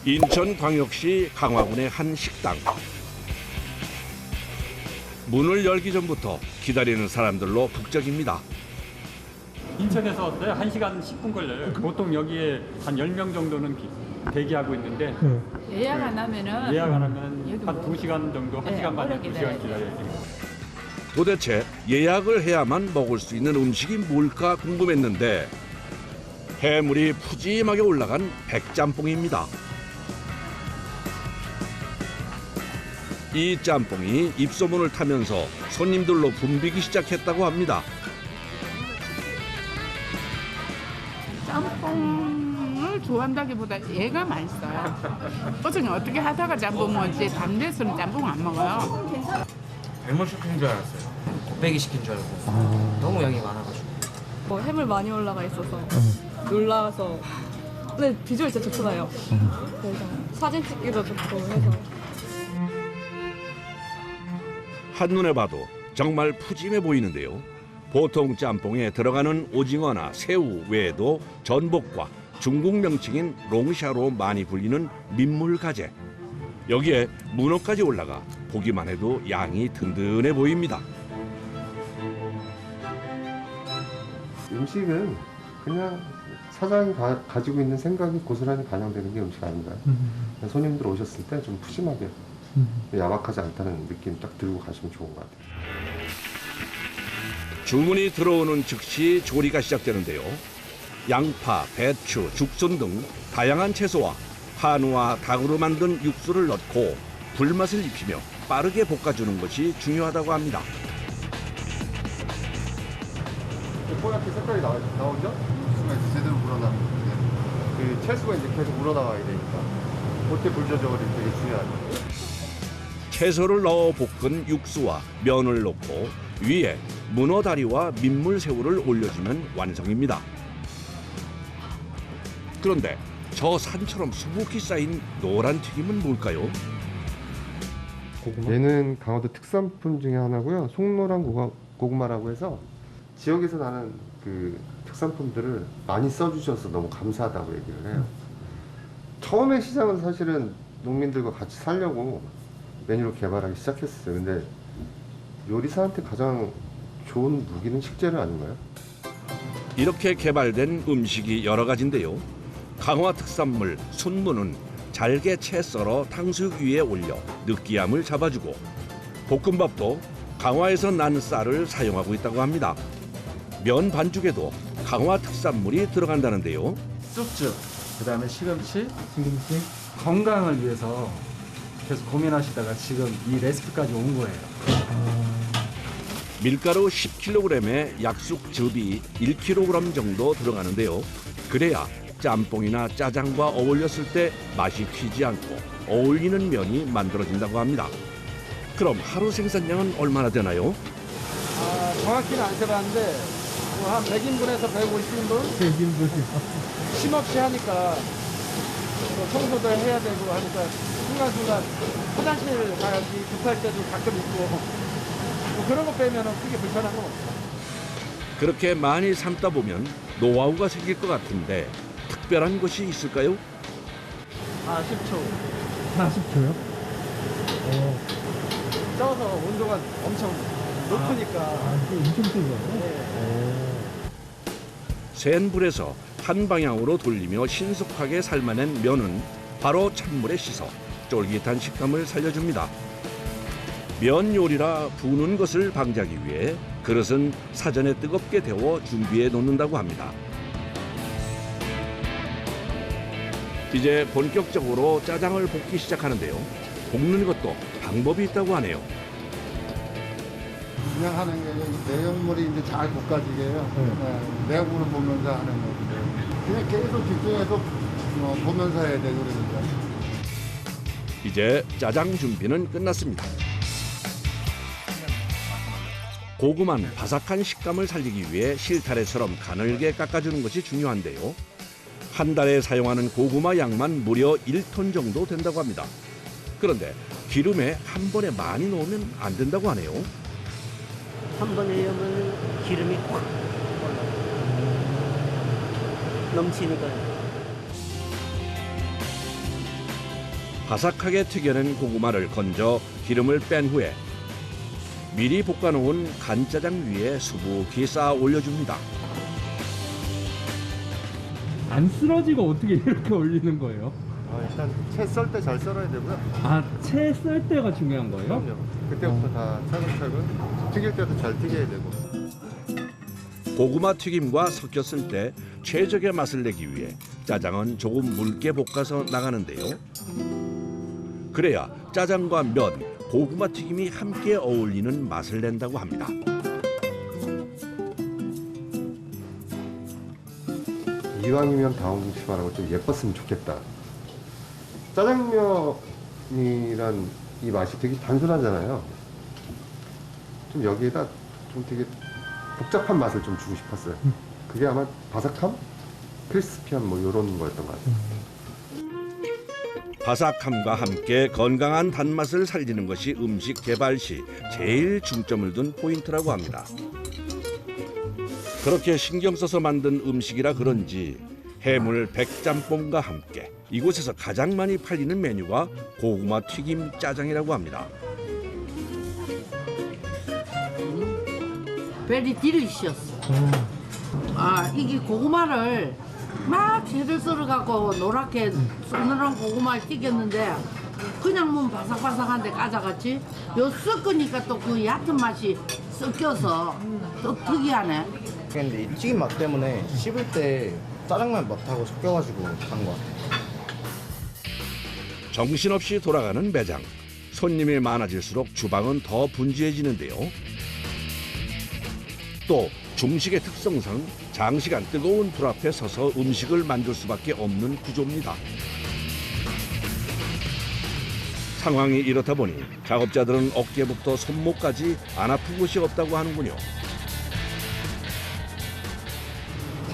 인천광역시 강화군의 한 식당. 문을 열기 전부터 기다리는 사람들로 북적입니다. 인천에서 1시간 10분 걸려요. 보통 여기에 한 10명 정도는 대기하고 있는데 예약 안 하면은 예약 안 하면 한 2시간 정도, 1시간 반에 2시간 기다려야 돼요. 도대체 예약을 해야만 먹을 수 있는 음식이 뭘까 궁금했는데 해물이 푸짐하게 올라간 백짬뽕입니다. 이 짬뽕이 입소문을 타면서 손님들로 붐비기 시작했다고 합니다. 짬뽕을 좋아한다기보다 얘가 맛있어요. 어저께 어떻게 하다가 짬뽕 먹었지 밤 돼서는 짬뽕 안 먹어요. 잘못 시킨 줄 알았어요. 곱빼기 시킨 줄 알고. 너무 양이 많아가지고. 뭐 해물 많이 올라가 있어서 놀라서. 근데 비주얼 진짜 좋잖아요. 그래서 사진 찍기도 좋고 해서. 한눈에 봐도 정말 푸짐해 보이는데요. 보통 짬뽕에 들어가는 오징어나 새우 외에도 전복과 중국 명칭인 롱샤로 많이 불리는 민물가재. 여기에 문어까지 올라가 보기만 해도 양이 든든해 보입니다. 음식은 그냥 사장이 가지고 있는 생각이 고스란히 반영되는 게 음식 아닌가요? 손님들 오셨을 때 좀 푸짐하게 야박하지 않다는 느낌 딱 들고 가시면 좋은 것 같아요. 주문이 들어오는 즉시 조리가 시작되는데요. 양파, 배추, 죽순 등 다양한 채소와 한우와 닭으로 만든 육수를 넣고 불맛을 입히며 빠르게 볶아주는 것이 중요하다고 합니다. 뽀얗게 색깔이 나오죠? 육수가 이제 제대로 우러나는데 그 채소가 이제 계속 우러나와야 되니까 그때 불 조절이 되게 중요하죠. 채소를 넣어 볶은 육수와 면을 넣고 위에 문어 다리와 민물새우를 올려주면 완성입니다. 그런데 저 산처럼 수북히 쌓인 노란 튀김은 뭘까요? 얘는 강화도 특산품 중에 하나고요. 송노란 고구마라고 해서 지역에서 나는 그 특산품들을 많이 써주셔서 너무 감사하다고 얘기를 해요. 처음에 시작은 사실은 농민들과 같이 살려고 메뉴를 개발하기 시작했어요. 근데 요리사한테 가장 좋은 무기는 식재료 아닌가요? 이렇게 개발된 음식이 여러 가지인데요. 강화 특산물 순무는 잘게 채 썰어 탕수육 위에 올려 느끼함을 잡아주고 볶음밥도 강화에서 난 쌀을 사용하고 있다고 합니다. 면 반죽에도 강화 특산물이 들어간다는데요. 쑥즙, 그다음에 시금치 건강을 위해서 계속 고민하시다가 지금 이 레시피까지 온 거예요. 밀가루 10kg에 약숙즙이 1kg 정도 들어가는데요. 그래야 짬뽕이나 짜장과 어울렸을 때 맛이 튀지 않고 어울리는 면이 만들어진다고 합니다. 그럼 하루 생산량은 얼마나 되나요? 정확히는 안 세봤는데 한 100인분에서 150인분? 100인분? 쉼없이 하니까 청소도 해야 되고 하니까 순간순간 화장실 가기 급할 때도 가끔 있고 뭐 그런 거 빼면 크게 불편한 건 없어요. 그렇게 많이 삶다 보면 노하우가 생길 것 같은데 특별한 것이 있을까요? 40초 40초요? 쪄서 온도가 엄청 높으니까 이게 엄청 세요? 센 불에서 한 방향으로 돌리며 신속하게 삶아낸 면은 바로 찬물에 씻어 쫄깃한 식감을 살려줍니다. 면 요리라 부는 것을 방지하기 위해 그릇은 사전에 뜨겁게 데워 준비해 놓는다고 합니다. 이제 본격적으로 짜장을 볶기 시작하는데요. 볶는 것도 방법이 있다고 하네요. 그냥 하는 게 내용물이 이제 잘 볶아지게 해요. 내용물을 보면서 하는 거거든요. 그냥 계속 집중해서 보면서 해야 되고 그러니까. 이제 짜장 준비는 끝났습니다. 고구마는 바삭한 식감을 살리기 위해 실타래처럼 가늘게 깎아주는 것이 중요한데요. 한 달에 사용하는 고구마 양만 무려 1톤 정도 된다고 합니다. 그런데 기름에 한 번에 많이 넣으면 안 된다고 하네요. 한 번에 넣으면 기름이 확 올라요. 넘치니까요. 바삭하게 튀겨낸 고구마를 건져 기름을 뺀 후에 미리 볶아놓은 간짜장 위에 수북히 쌓아 올려줍니다. 안 쓰러지고 어떻게 이렇게 올리는 거예요? 일단 채 썰 때 잘 썰어야 되고요. 아, 채 썰 때가 중요한 거예요? 그럼요. 그때부터 다 차근차근 튀길 때도 잘 튀겨야 되고. 고구마 튀김과 섞였을 때 최적의 맛을 내기 위해 짜장은 조금 묽게 볶아서 나가는데요. 그래야 짜장과 면, 고구마 튀김이 함께 어울리는 맛을 낸다고 합니다. 이왕이면 다홍치마라고 좀 예뻤으면 좋겠다. 짜장면이란 이 맛이 되게 단순하잖아요. 좀 여기에다 좀 되게 복잡한 맛을 좀 주고 싶었어요. 그게 아마 바삭함? 크리스피함 뭐 이런 거였던 것 같아요. 바삭함과 함께 건강한 단맛을 살리는 것이 음식 개발 시 제일 중점을 둔 포인트라고 합니다. 그렇게 신경 써서 만든 음식이라 그런지 해물 백짬뽕과 함께 이곳에서 가장 많이 팔리는 메뉴가 고구마 튀김 짜장이라고 합니다. very delicious. 이게 고구마를 막 채를 썰어갖고 노랗게 서늘한 고구마를 튀겼는데 그냥 뭐 바삭바삭한데 까자같이 요 섞으니까 또 그 얕은 맛이 섞여서 또 특이하네. 근데 이 튀김 맛 때문에 씹을 때 짜장면 맛하고 섞여가지고 간 것 같아요. 정신없이 돌아가는 매장. 손님이 많아질수록 주방은 더 분주해지는데요. 또 중식의 특성상 장시간 뜨거운 불 앞에 서서 음식을 만들 수밖에 없는 구조입니다. 상황이 이렇다 보니 작업자들은 어깨부터 손목까지 안 아픈 곳이 없다고 하는군요.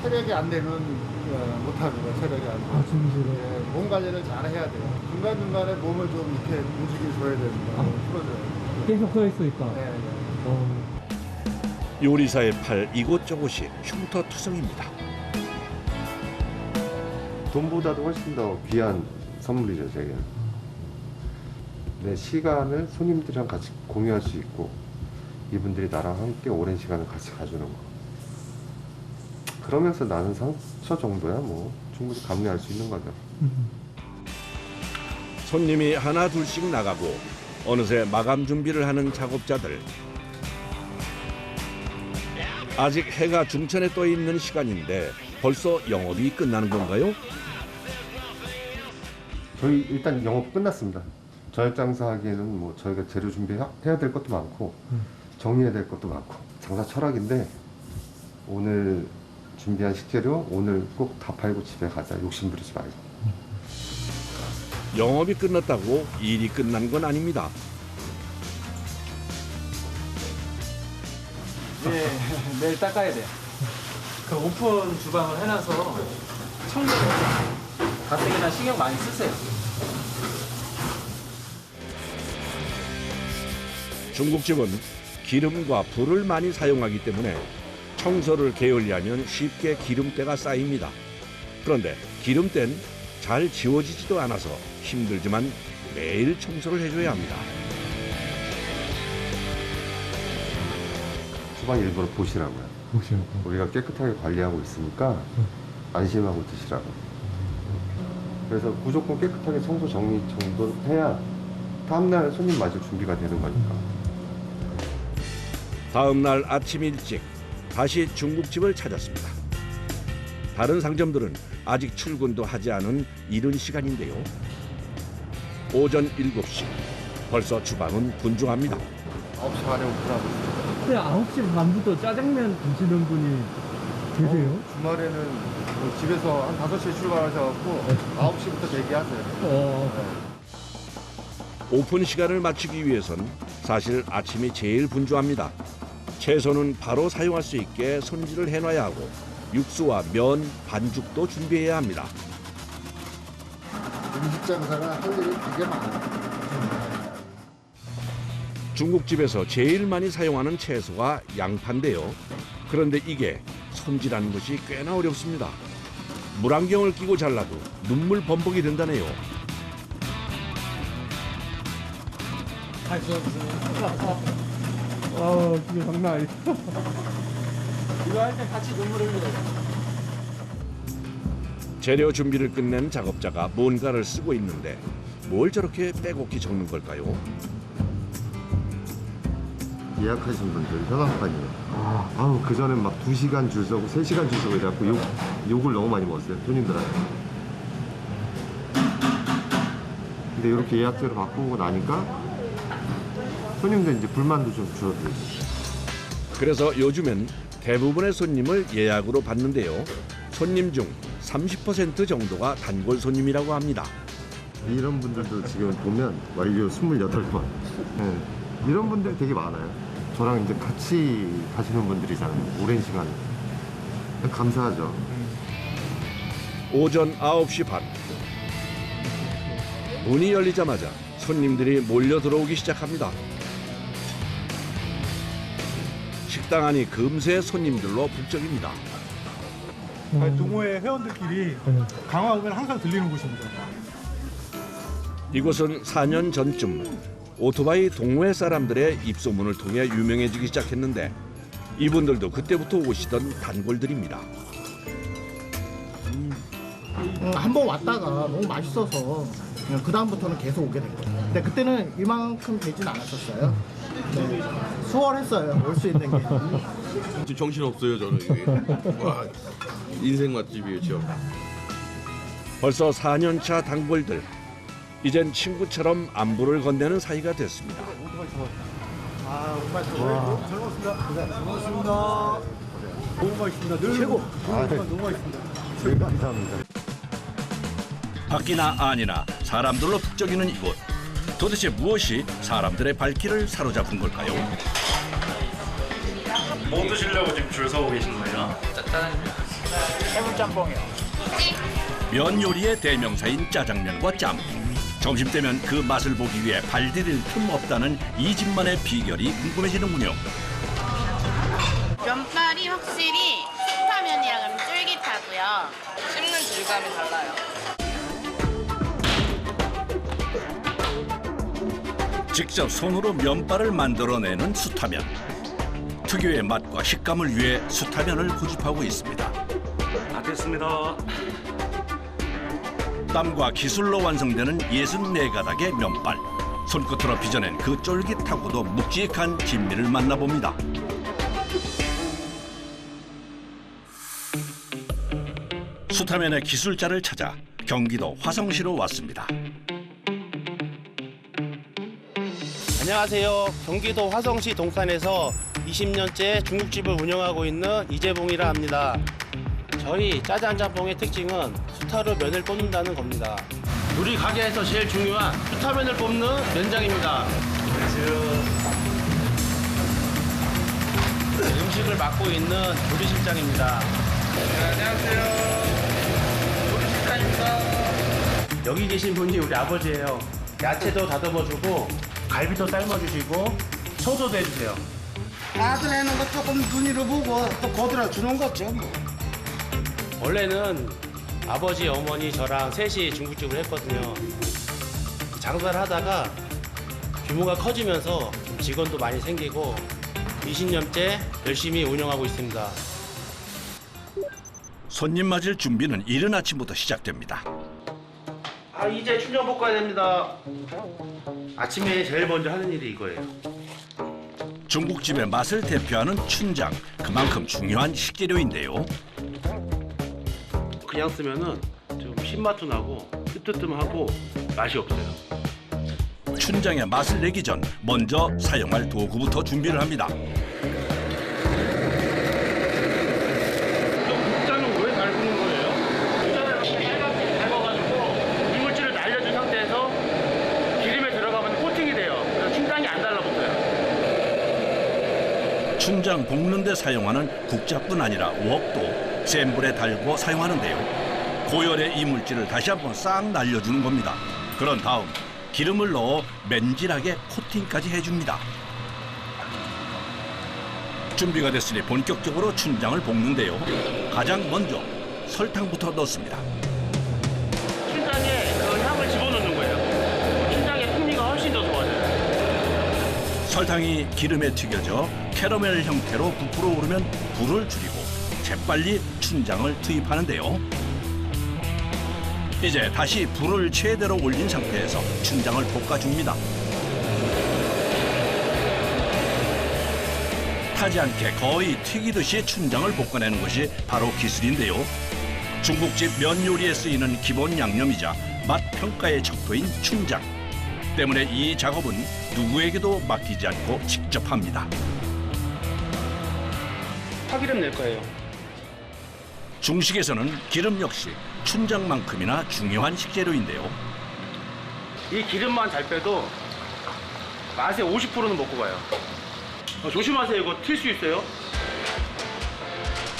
체력이 안 되면 못합니다. 체력이 안 돼요. 예, 몸 관리를 잘 해야 돼요. 중간중간에 몸을 좀 이렇게 움직여줘야 됩니다. 풀어줘요. 계속 서 있으니까. 네, 네. 요리사의 팔 이곳저곳이 흉터투성입니다. 돈보다도 훨씬 더 귀한 선물이죠, 제게. 내 시간을 손님들이랑 같이 공유할 수 있고 이분들이 나랑 함께 오랜 시간을 같이 가주는 거. 그러면서 나는 상처 정도야 뭐 충분히 감내할 수 있는 거죠. 손님이 하나 둘씩 나가고 어느새 마감 준비를 하는 작업자들. 아직 해가 중천에 떠 있는 시간인데 벌써 영업이 끝나는 건가요? 저희 일단 영업 끝났습니다. 저녁 장사하기에는 뭐 저희가 재료 준비해야 될 것도 많고 정리해야 될 것도 많고 장사 철학인데 오늘 준비한 식재료 오늘 꼭 다 팔고 집에 가자. 욕심 부리지 말고. 영업이 끝났다고 일이 끝난 건 아닙니다. 네, 매일 닦아야 돼요. 그 오픈 주방을 해놔서 청소를 가뜩이나 신경 많이 쓰세요. 중국집은 기름과 불을 많이 사용하기 때문에 청소를 게을리하면 쉽게 기름때가 쌓입니다. 그런데 기름때는 잘 지워지지도 않아서 힘들지만 매일 청소를 해줘야 합니다. 주방 일부러 보시라고요. 보시라고. 우리가 깨끗하게 관리하고 있으니까 안심하고 드시라고. 그래서 무조건 깨끗하게 청소 정리 정도 해야 다음날 손님 맞을 준비가 되는 거니까. 다음 날 아침 일찍 다시 중국집을 찾았습니다. 다른 상점들은 아직 출근도 하지 않은 이른 시간인데요. 오전 7시. 벌써 주방은 분주합니다. 9시 반에 오픈하고 있습니다. 근데 9시 반부터 짜장면 드시는 분이 계세요? 주말에는 뭐 집에서 한 5시에 출발하셔갖고 9시부터 대기하세요. 오픈 시간을 맞추기 위해선 사실 아침이 제일 분주합니다. 채소는 바로 사용할 수 있게 손질을 해놔야 하고 육수와 면, 반죽도 준비해야 합니다. 음식 장사가 할 일이 되게 많아요. 중국집에서 제일 많이 사용하는 채소가 양파인데요. 그런데 이게 손질하는 것이 꽤나 어렵습니다. 물안경을 끼고 잘라도 눈물 범벅이 된다네요. 진짜 장난 아니야. 이거 할 때 같이 눈물을 흘려요. 재료 준비를 끝낸 작업자가 뭔가를 쓰고 있는데 뭘 저렇게 빼곡히 적는 걸까요? 예약하신 분들 현황판이요. 아우 그전엔 막 2시간 줄 서고 3시간 줄 서고 이래갖고 욕을 너무 많이 먹었어요 손님들한테. 근데 이렇게 예약제로 바꾸고 나니까 손님들 이제 불만도 좀 줄어들고. 그래서 요즘엔 대부분의 손님을 예약으로 받는데요. 손님 중 30% 정도가 단골 손님이라고 합니다. 이런 분들도 지금 보면 완료 28번. 네. 이런 분들 되게 많아요. 저랑 이제 같이 가시는 분들이잖아요. 오랜 시간. 감사하죠. 오전 9시 반. 문이 열리자마자 손님들이 몰려 들어오기 시작합니다. 식당 안이 금세 손님들로 북적입니다. 동호회 회원들끼리 강화 오면 항상 들리는 곳입니다. 이곳은 4년 전쯤 오토바이 동호회 사람들의 입소문을 통해 유명해지기 시작했는데 이분들도 그때부터 오시던 단골들입니다. 한번 왔다가 너무 맛있어서 그 다음부터는 계속 오게 된 거예요. 근데 그때는 이만큼 되진 않았었어요. 네. 수월했어요. 올 수 있는 게. 지금 정신 없어요 저는 이게. 와 인생 맛집이에요 지금. 벌써 4년차 단골들. 이젠 친구처럼 안부를 건네는 사이가 됐습니다. 아 정말 잘 먹었습니다. 잘 먹었습니다. 너무 맛있습니다. 늘 최고. 너무 맛있습니다. 네, 감사합니다. 밖이나 아니나 사람들로 북적이는 이곳. 도대체 무엇이 사람들의 발길을 사로잡은 걸까요? 뭐 드시려고 지금 줄 서고 계신 거예요? 해물짬뽕이요. 면 요리의 대명사인 짜장면과 짬뽕. 점심때면 그 맛을 보기 위해 발디딜 틈 없다는 이 집만의 비결이 궁금해지는군요. 면발이 확실히 수타면이랑은 쫄깃하고요. 씹는 질감이 달라요. 직접 손으로 면발을 만들어내는 수타면. 특유의 맛과 식감을 위해 수타면을 고집하고 있습니다. 다 됐습니다. 땀과 기술로 완성되는 64가닥의 면발. 손끝으로 빚어낸 그 쫄깃하고도 묵직한 진미를 만나봅니다. 수타면의 기술자를 찾아 경기도 화성시로 왔습니다. 안녕하세요. 경기도 화성시 동산에서 20년째 중국집을 운영하고 있는 이재봉이라 합니다. 저희 짜장 짬뽕의 특징은 수타로 면을 뽑는다는 겁니다. 우리 가게에서 제일 중요한 수타면을 뽑는 면장입니다. 음식을 맡고 있는 조리실장입니다. 안녕하세요. 조리실장입니다. 여기 계신 분이 우리 아버지예요. 야채도 다듬어주고 갈비도 삶아주시고 청소도 해주세요. 아들 해는 거 조금 눈으로 보고 또 거들어 주는 거죠. 뭐. 원래는 아버지, 어머니, 저랑 셋이 중국집을 했거든요. 장사를 하다가 규모가 커지면서 직원도 많이 생기고 20년째 열심히 운영하고 있습니다. 손님 맞을 준비는 이른 아침부터 시작됩니다. 이제 춘장 볶아야 됩니다. 아침에 제일 먼저 하는 일이 이거예요. 중국집의 맛을 대표하는 춘장. 그만큼 중요한 식재료인데요. 그냥 쓰면은 좀 신맛도 나고 뜨뜻함하고 맛이 없어요. 춘장의 맛을 내기 전 먼저 사용할 도구부터 준비를 합니다. 국자는 왜 닮은 거예요? 국자를 빨갛게 닮아가지고 이물질을 날려준 상태에서 기름에 들어가면 코팅이 돼요. 그래서 춘장이 안 달라붙어요. 춘장 볶는 데 사용하는 국자뿐 아니라 웍도 센 불에 달고 사용하는데요. 고열의 이물질을 다시 한번 싹 날려주는 겁니다. 그런 다음 기름을 넣어 맨질하게 코팅까지 해줍니다. 준비가 됐으니 본격적으로 춘장을 볶는데요. 가장 먼저 설탕부터 넣습니다. 춘장에 그 향을 집어넣는 거예요. 춘장의 풍미가 훨씬 더 좋아져요. 설탕이 기름에 튀겨져 캐러멜 형태로 부풀어 오르면 불을 줄이고 재빨리 춘장을 투입하는데요. 이제 다시 불을 최대로 올린 상태에서 춘장을 볶아줍니다. 타지 않게 거의 튀기듯이 춘장을 볶아내는 것이 바로 기술인데요. 중국집 면 요리에 쓰이는 기본 양념이자 맛 평가의 척도인 춘장. 때문에 이 작업은 누구에게도 맡기지 않고 직접 합니다. 파기름 낼 거예요. 중식에서는 기름 역시 춘장만큼이나 중요한 식재료인데요. 이 기름만 잘 빼도 맛의 50%는 먹고 가요. 조심하세요. 이거 튈 수 있어요.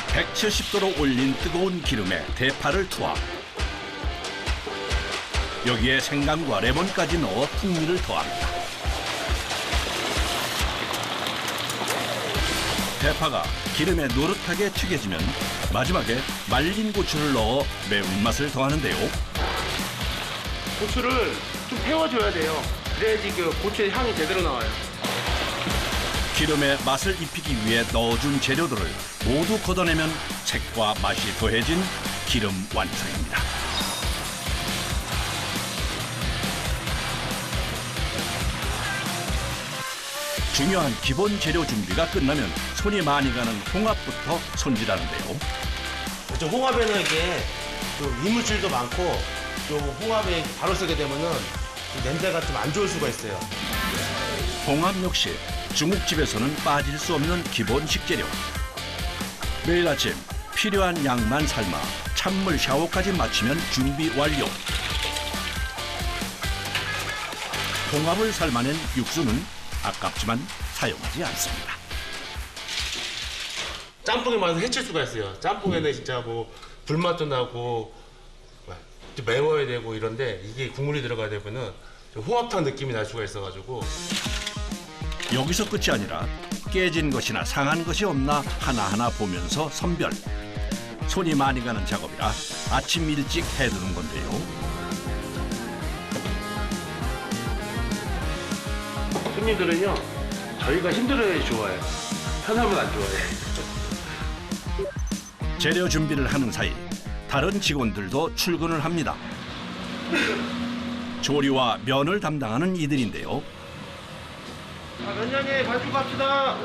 170도로 올린 뜨거운 기름에 대파를 투하. 여기에 생강과 레몬까지 넣어 풍미를 더합니다. 대파가 기름에 노릇하게 튀겨지면 마지막에 말린 고추를 넣어 매운맛을 더하는데요. 고추를 좀 태워줘야 돼요. 그래야지 그 고추의 향이 제대로 나와요. 기름에 맛을 입히기 위해 넣어준 재료들을 모두 걷어내면 색과 맛이 더해진 기름 완성입니다. 중요한 기본 재료 준비가 끝나면 손이 많이 가는 홍합부터 손질하는데요. 저 홍합에는 이게 좀 이물질도 많고 또 홍합에 바로 쓰게 되면은 냄새가 좀 안 좋을 수가 있어요. 홍합 역시 중국집에서는 빠질 수 없는 기본 식재료. 매일 아침 필요한 양만 삶아 찬물 샤워까지 마치면 준비 완료. 홍합을 삶아낸 육수는 아깝지만 사용하지 않습니다. 짬뽕의 맛을 해칠 수가 있어요. 짬뽕에는 진짜 뭐 불맛도 나고 좀 매워야 되고 이런데 이게 국물이 들어가야 되면은 홍합탕 느낌이 날 수가 있어가지고. 여기서 끝이 아니라 깨진 것이나 상한 것이 없나 하나하나 보면서 선별. 손이 많이 가는 작업이라 아침 일찍 해두는 건데요. 손님들은요, 저희가 힘들어야지 좋아해요. 편하면 안 좋아해요. 재료 준비를 하는 사이 다른 직원들도 출근을 합니다. 조리와 면을 담당하는 이들인데요. 면장님 반죽 갑시다.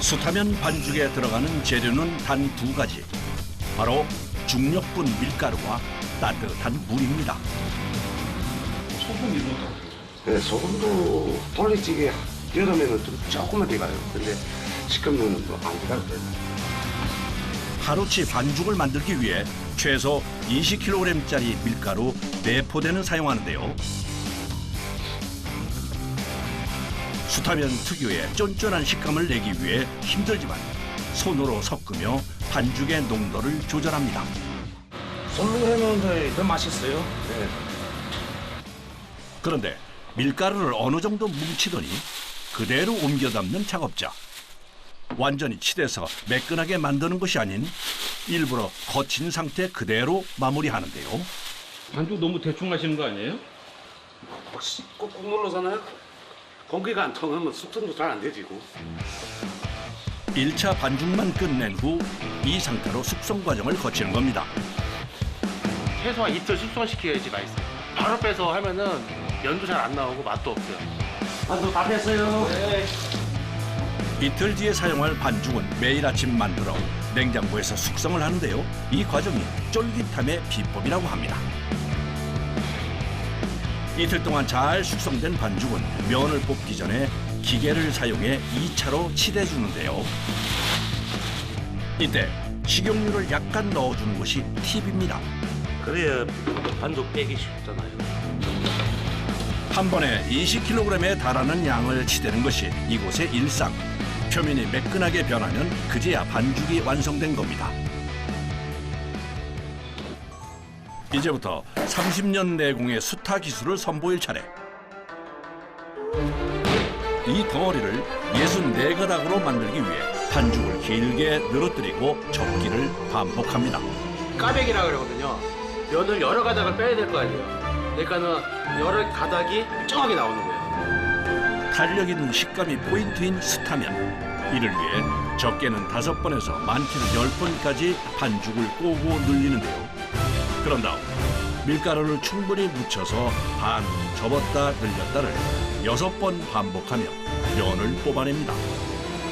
숯하면 반죽에 들어가는 재료는 단 두 가지. 바로 중력분 밀가루와 따뜻한 물입니다. 소금이 뭐? 네, 소금도 돌리찌개 여름에는 좀 조금만 들어가요. 근데 식감은 안 들어가요. 하루치 반죽을 만들기 위해 최소 20kg짜리 밀가루 4포대는 사용하는데요. 숯하면 특유의 쫀쫀한 식감을 내기 위해 힘들지만 손으로 섞으며 반죽의 농도를 조절합니다. 손으로 해놓은 더 맛있어요. 네. 그런데 밀가루를 어느 정도 뭉치더니 그대로 옮겨 담는 작업자. 완전히 치대서 매끈하게 만드는 것이 아닌 일부러 거친 상태 그대로 마무리하는데요. 반죽 너무 대충 하시는 거 아니에요? 꾹꾹 눌러서나요? 공기가 안 통하면 숙성도 잘 안 되지고. 1차 반죽만 끝낸 후 이 상태로 숙성 과정을 거치는 겁니다. 최소한 이틀 숙성시켜야지 맛있어요. 바로 빼서 하면은 면도 잘 안 나오고 맛도 없어요. 반죽 다 뺐어요. 네. 이틀 뒤에 사용할 반죽은 매일 아침 만들어 냉장고에서 숙성을 하는데요. 이 과정이 쫄깃함의 비법이라고 합니다. 이틀 동안 잘 숙성된 반죽은 면을 볶기 전에 기계를 사용해 2차로 치대주는데요. 이때 식용유를 약간 넣어주는 것이 팁입니다. 그래야 반죽 빼기 쉽잖아요. 한 번에 20kg에 달하는 양을 치대는 것이 이곳의 일상. 표면이 매끈하게 변하면 그제야 반죽이 완성된 겁니다. 이제부터 30년 내공의 수타 기술을 선보일 차례. 이 덩어리를 64가닥으로 만들기 위해 반죽을 길게 늘어뜨리고 접기를 반복합니다. 까베기라 그러거든요. 면을 여러 가닥을 빼야 될 거 아니에요. 그러니까는 여러 가닥이 일정하게 나오는 거예요. 탄력 있는 식감이 포인트인 수타면. 이를 위해 적게는 5번에서 많게는 10번까지 반죽을 꼬고 늘리는데요. 그런 다음 밀가루를 충분히 묻혀서 반 접었다 늘렸다를 6번 반복하며 면을 뽑아냅니다.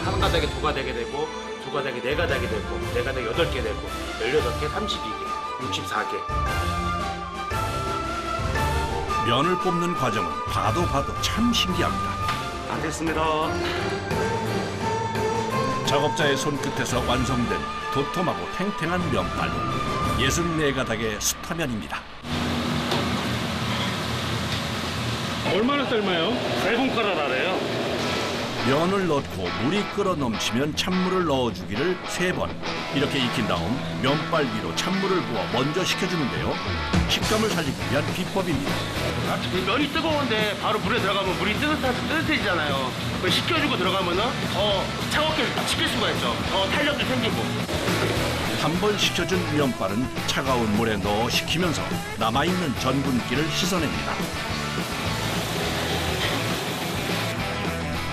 한 가닥에 2가닥이 되고 2가닥이 4가닥이 되고 4가닥이 8개 되고 16개, 32개, 64개. 면을 뽑는 과정은 봐도 참 신기합니다. 다 됐습니다. 작업자의 손끝에서 완성된 도톰하고 탱탱한 면발. 64가닥의 수타면입니다. 얼마나 삶아요? 8분 끓여라래요. 면을 넣고 물이 끓어 넘치면 찬물을 넣어주기를 3번. 이렇게 익힌 다음 면발 위로 찬물을 부어 먼저 식혀주는데요. 식감을 살리기 위한 비법입니다. 면이 뜨거운데 바로 물에 들어가면 물이 뜨뜻해지잖아요. 그걸 식혀주고 들어가면은 더 차갑게 식힐 수가 있죠. 더 탄력도 생기고. 한 번 식혀준 면발은 차가운 물에 넣어 식히면서 남아있는 전분기를 씻어냅니다.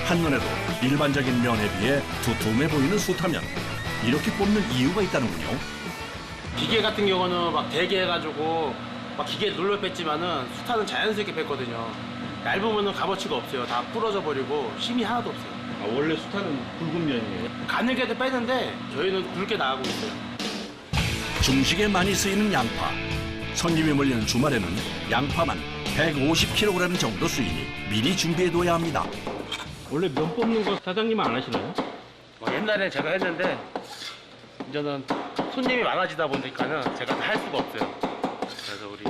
한눈에도 일반적인 면에 비해 두툼해 보이는 수타면. 이렇게 뽑는 이유가 있다는군요. 기계 같은 경우는 막 대게 해가지고 막 기계에 눌러 뺐지만은 수타는 자연스럽게 뺐거든요. 얇으면은 값어치가 없어요. 다 부러져 버리고 힘이 하나도 없어요. 아, 원래 수타는 굵은 면이에요? 가늘게도 빼는데 저희는 굵게 나가고 있어요. 중식에 많이 쓰이는 양파. 손님이 몰리는 주말에는 양파만 150kg 정도 쓰이니 미리 준비해둬야 합니다. 원래 면 뽑는 거 사장님은 안 하시나요? 옛날에 제가 했는데 이제는 손님이 많아지다 보니까는 제가 다 할 수가 없어요. 그래서 우리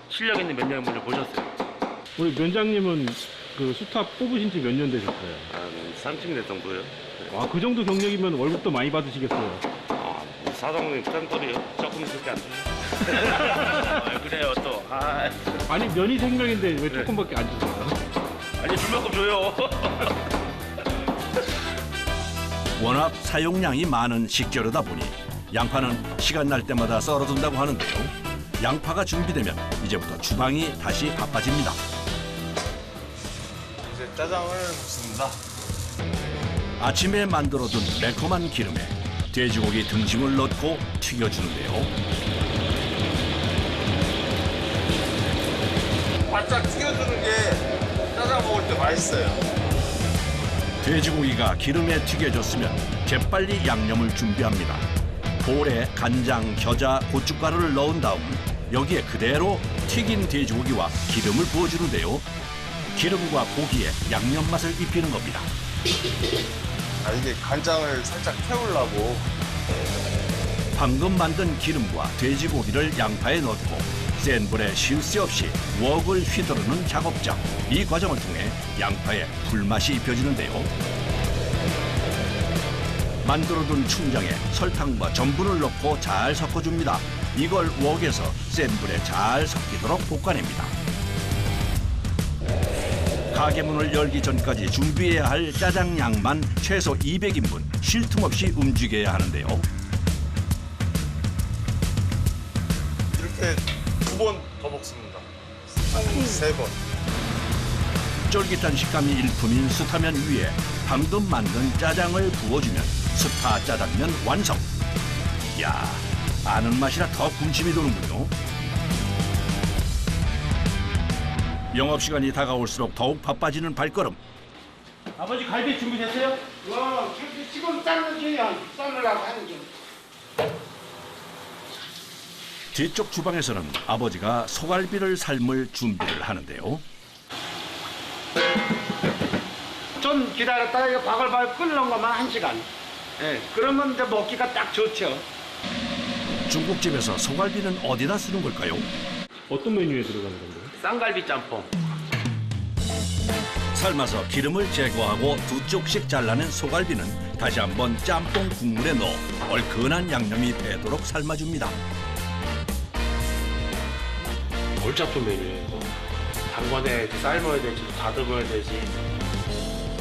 실력 있는 면장님을 모셨어요. 우리 면장님은 그 수타 뽑으신 지 몇 년 되셨어요? 한 30년 정도요. 와, 그 정도 경력이면 월급도 많이 받으시겠어요? 뭐 사장님 짠돌이요. 조금밖에 안 돼요. 그래요 또. 아니 면이 생명인데 왜 조금밖에 안 주세요? 아니 줄 만큼 줘요. 워낙 사용량이 많은 식재료다 보니 양파는 시간 날 때마다 썰어둔다고 하는데요. 양파가 준비되면 이제부터 주방이 다시 바빠집니다. 이제 짜장을 붓습니다. 아침에 만들어둔 매콤한 기름에 돼지고기 등심을 넣고 튀겨주는데요. 바짝 튀겨주는 게 짜장 먹을 때 맛있어요. 돼지고기가 기름에 튀겨졌으면 재빨리 양념을 준비합니다. 볼에 간장, 겨자, 고춧가루를 넣은 다음 여기에 그대로 튀긴 돼지고기와 기름을 부어주는데요. 기름과 고기에 양념 맛을 입히는 겁니다. 이게 간장을 살짝 태우려고. 방금 만든 기름과 돼지고기를 양파에 넣고 센 불에 쉴 새 없이 웍을 휘두르는 작업장. 이 과정을 통해 양파에 불맛이 입혀지는데요. 만들어둔 춘장에 설탕과 전분을 넣고 잘 섞어줍니다. 이걸 웍에서 센 불에 잘 섞이도록 볶아냅니다. 가게 문을 열기 전까지 준비해야 할 짜장양만 최소 200인분 쉴 틈 없이 움직여야 하는데요. 이렇게 2번 더 볶습니다. 한 3번. 쫄깃한 식감이 일품인 수타면 위에 방금 만든 짜장을 부어주면 수타 짜장면 완성. 이야, 아는 맛이라 더 군침이 도는군요. 영업시간이 다가올수록 더욱 바빠지는 발걸음. 아버지 갈비 준비됐어요? 지금 삶는 중이야. 삶으려고 하는 중. 뒤쪽 주방에서는 아버지가 소갈비를 삶을 준비를 하는데요. 좀 기다렸다가 이거 바글바글 끓는 것만 1시간. 예, 그러면 이제 먹기가 딱 좋죠. 중국집에서 소갈비는 어디다 쓰는 걸까요? 어떤 메뉴에 들어가는 건가요? 쌍갈비 짬뽕. 삶아서 기름을 제거하고 두 쪽씩 잘라낸 소갈비는 다시 한번 짬뽕 국물에 넣어 얼큰한 양념이 배도록 삶아줍니다. 골짜품 메뉴예요. 단번에 삶아야 되지, 다듬어야 되지,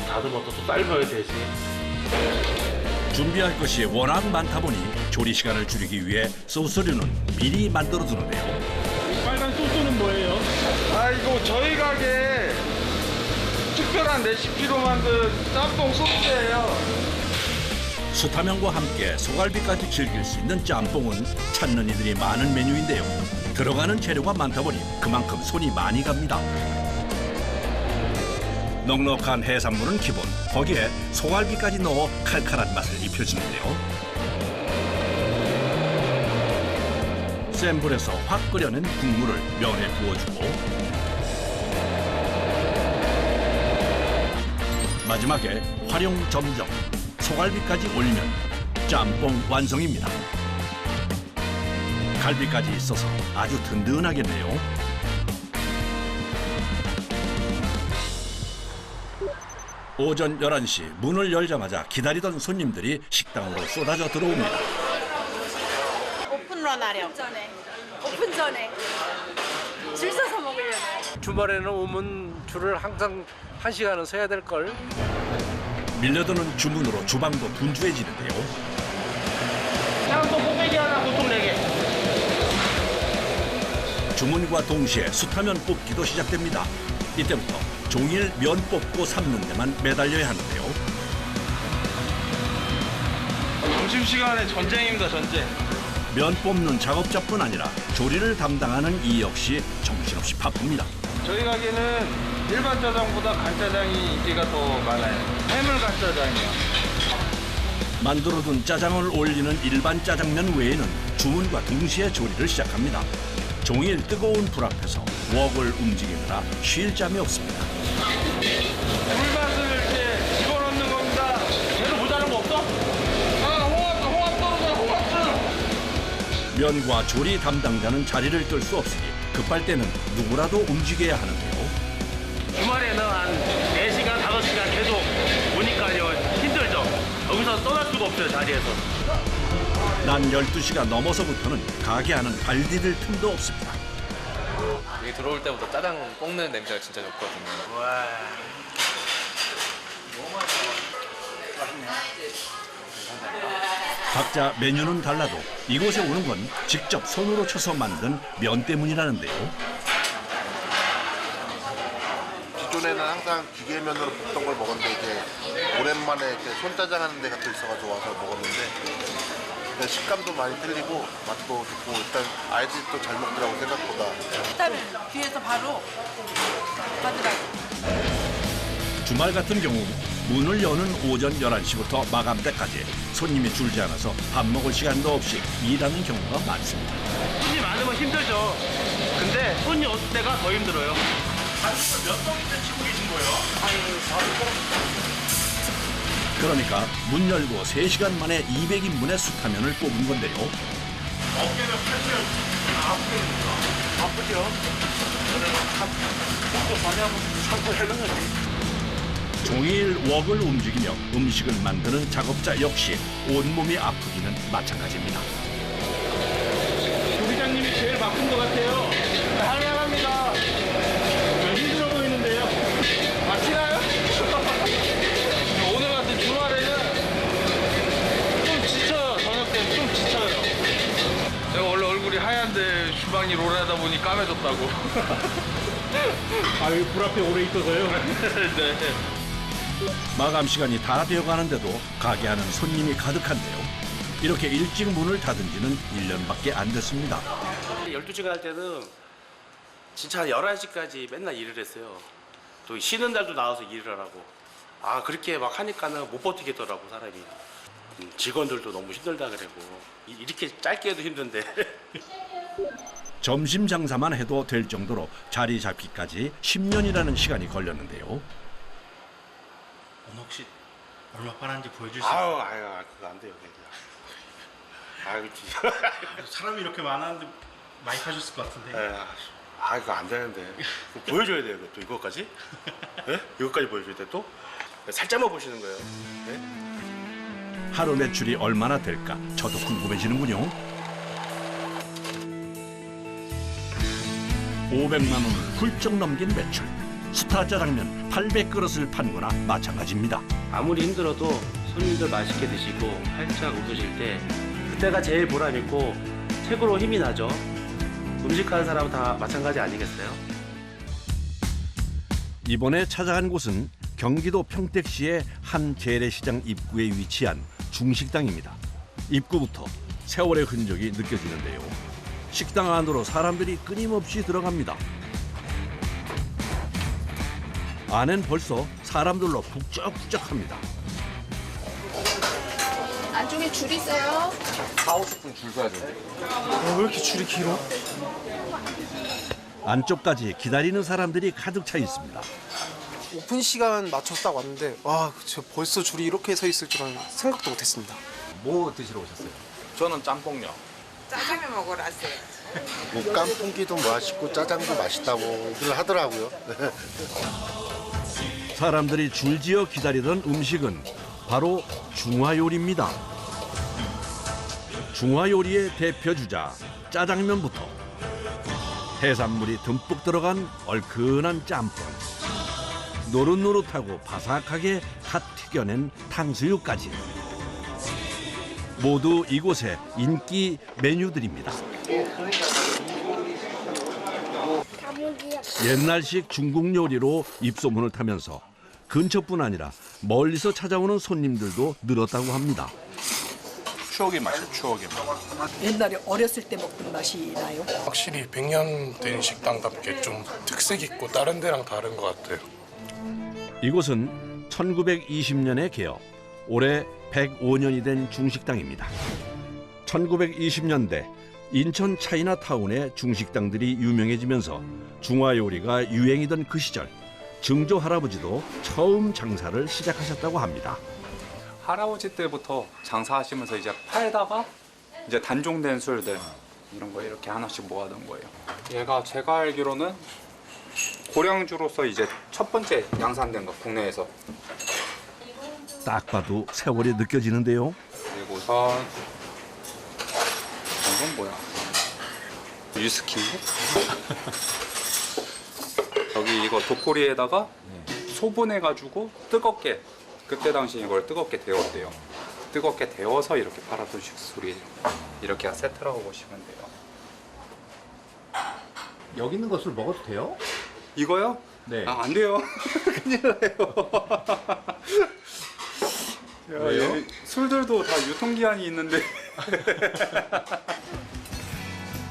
다듬어서 또 삶아야 되지. 준비할 것이 워낙 많다 보니 조리 시간을 줄이기 위해 소스류는 미리 만들어 두는데요. 빨간 소스는 뭐예요? 이거 저희 가게 특별한 레시피로 만든 짬뽕 소스예요. 수타면과 함께 소갈비까지 즐길 수 있는 짬뽕은 찾는 이들이 많은 메뉴인데요. 들어가는 재료가 많다 보니 그만큼 손이 많이 갑니다. 넉넉한 해산물은 기본, 거기에 소갈비까지 넣어 칼칼한 맛을 입혀주는데요. 센 불에서 확 끓여낸 국물을 면에 부어주고 마지막에 활용점정, 소갈비까지 올리면 짬뽕 완성입니다. 갈비까지 있어서 아주 든든하겠네요. 오전 11시 문을 열자마자 기다리던 손님들이 식당으로 쏟아져 들어옵니다. 오픈런 하려. 오픈 전에. 줄 서서 먹으려고. 주말에는 오면 줄을 항상 1시간은 서야 될 걸. 밀려드는 주문으로 주방도 분주해지는데요. 짬뽕 꼬배기 하나 보통 4개. 주문과 동시에 수타면 뽑기도 시작됩니다. 이때부터 종일 면 뽑고 삶는 데만 매달려야 하는데요. 점심시간에 전쟁입니다, 전쟁. 면 뽑는 작업자뿐 아니라 조리를 담당하는 이 역시 정신없이 바쁩니다. 저희 가게는 일반 짜장보다 간짜장이 인기가 더 많아요. 해물 간짜장이요. 만들어둔 짜장을 올리는 일반 짜장면 외에는 주문과 동시에 조리를 시작합니다. 종일 뜨거운 불 앞에서 웍을 움직이느라 쉴 잠이 없습니다. 물맛을 이렇게 집어넣는 겁니다. 재료 모자란 거 없어? 홍합 떨어져요, 홍합. 면과 조리 담당자는 자리를 뜰 수 없으니 급할 때는 누구라도 움직여야 하는데요. 주말에는 한 4시간, 5시간 계속 오니까요. 힘들죠. 여기서 떠날 수가 없어요, 자리에서. 난 12시가 넘어서부터는 가게 안은 발 디딜 틈도 없습니다. 여기 들어올 때부터 짜장 볶는 냄새가 진짜 좋거든요. 와. 각자 메뉴는 달라도 이곳에 오는 건 직접 손으로 쳐서 만든 면 때문이라는데요. 기존에는 항상 기계면으로 볶던 걸 먹었는데 이제 오랜만에 이렇게 손짜장 하는 데가 또 있어가지고 와서 먹었는데 일단 식감도 많이 틀리고 맛도 좋고 일단 아이들이 또 잘 먹더라고 생각보다. 일단은 뒤에서 바로 가더라고. 주말 같은 경우 문을 여는 오전 11시부터 마감때까지 손님이 줄지 않아서 밥 먹을 시간도 없이 일하는 경우가 많습니다. 손이 많으면 힘들죠. 근데 손이 없을 때가 더 힘들어요. 몇 동인데 치고 계신 거예요? 그러니까 문 열고 3시간 만에 200인분의 수타면을 뽑은 건데요. 어깨를 펼쳐요. 아프죠? 종일 웍을 움직이며 음식을 만드는 작업자 역시 온몸이 아프기는 마찬가지입니다. 조리장님이 제일 바쁜 것 같아요. 환영합니다. 힘들어 보이는데요. 아시나요? 오늘 같은 주말에는 좀 지쳐요. 저녁 때는 좀 지쳐요. 제가 원래 얼굴이 하얀데 주방일 오래 하다 보니 까매졌다고. 여기 불 앞에 오래 있어서요? 네. 마감 시간이 다 되어가는데도 가게 안은 손님이 가득한데요. 이렇게 일찍 문을 닫은 지는 1년밖에 안 됐습니다. 12시간 할 때는 진짜 한 11시까지 맨날 일을 했어요. 또 쉬는 날도 나와서 일을 하라고. 그렇게 막 하니까는 못 버티겠더라고, 사람이. 직원들도 너무 힘들다 그러고. 이렇게 짧게 해도 힘든데. 점심 장사만 해도 될 정도로 자리 잡기까지 10년이라는 시간이 걸렸는데요. 오늘 혹시 얼마 팔았는지 보여줄 수 있어요? 그거 안 돼요. 사람이 이렇게 많았는데 많이 파셨을 것 같은데. 이거 안 되는데. 보여줘야 돼요, 또 이거까지? 네? 이거까지 보여줘야 돼, 또? 살짝만 보시는 거예요. 네? 하루 매출이 얼마나 될까 저도 궁금해지는군요. 500만 원을 훌쩍 넘긴 매출. 수타 짜장면 800그릇을 판 거나 마찬가지입니다. 아무리 힘들어도 손님들 맛있게 드시고 활짝 웃으실 때 그때가 제일 보람있고 최고로 힘이 나죠. 음식하는 사람은 다 마찬가지 아니겠어요? 이번에 찾아간 곳은 경기도 평택시의 한 재래시장 입구에 위치한 중식당입니다. 입구부터 세월의 흔적이 느껴지는데요. 식당 안으로 사람들이 끊임없이 들어갑니다. 안엔 벌써 사람들로 북적북적합니다. 안쪽에 줄 있어요? 4, 50분 줄 서야 되는데. 왜 이렇게 줄이 길어? 안쪽까지 기다리는 사람들이 가득 차 있습니다. 오픈 시간 맞춰서 딱 왔는데 와, 저 벌써 줄이 이렇게 서 있을 줄은 생각도 못했습니다. 뭐 드시러 오셨어요? 저는 짬뽕요. 짜장면 먹으러 왔어요. 뭐 깐풍기도 맛있고 짜장도 맛있다고 얘기를 하더라고요. 사람들이 줄지어 기다리던 음식은 바로 중화요리입니다. 중화요리의 대표 주자 짜장면부터 해산물이 듬뿍 들어간 얼큰한 짬뽕, 노릇노릇하고 바삭하게 갓 튀겨낸 탕수육까지 모두 이곳의 인기 메뉴들입니다. 옛날식 중국 요리로 입소문을 타면서 근처뿐 아니라 멀리서 찾아오는 손님들도 늘었다고 합니다. 추억의 맛이요, 추억의 맛. 옛날에 어렸을 때 먹던 맛이 나요? 확실히 100년 된 식당답게 좀 특색 있고 다른 데랑 다른 것 같아요. 이곳은 1920년에 개업, 올해 105년이 된 중식당입니다. 1920년대 인천 차이나타운의 중식당들이 유명해지면서 중화요리가 유행이던 그 시절 증조 할아버지도 처음 장사를 시작하셨다고 합니다. 할아버지 때부터 장사하시면서 이제 팔다가 이제 단종된 술들 이런 거 이렇게 하나씩 모아둔 거예요. 얘가 제가 알기로는 고량주로서 이제 첫 번째 양산된 거 국내에서. 딱 봐도 세월이 느껴지는데요. 그리고선 이건 뭐야? 위스키인데? 여기 이거 도토리에다가 소분해가지고 뜨겁게, 그때 당시 이걸 뜨겁게 데웠대요. 뜨겁게 데워서 이렇게 팔았던 술이 이렇게 세트라고 보시면 돼요. 여기 있는 것을 먹어도 돼요? 이거요? 네. 아, 안 돼요. 큰일 나요. 왜요? 여기 술들도 다 유통기한이 있는데.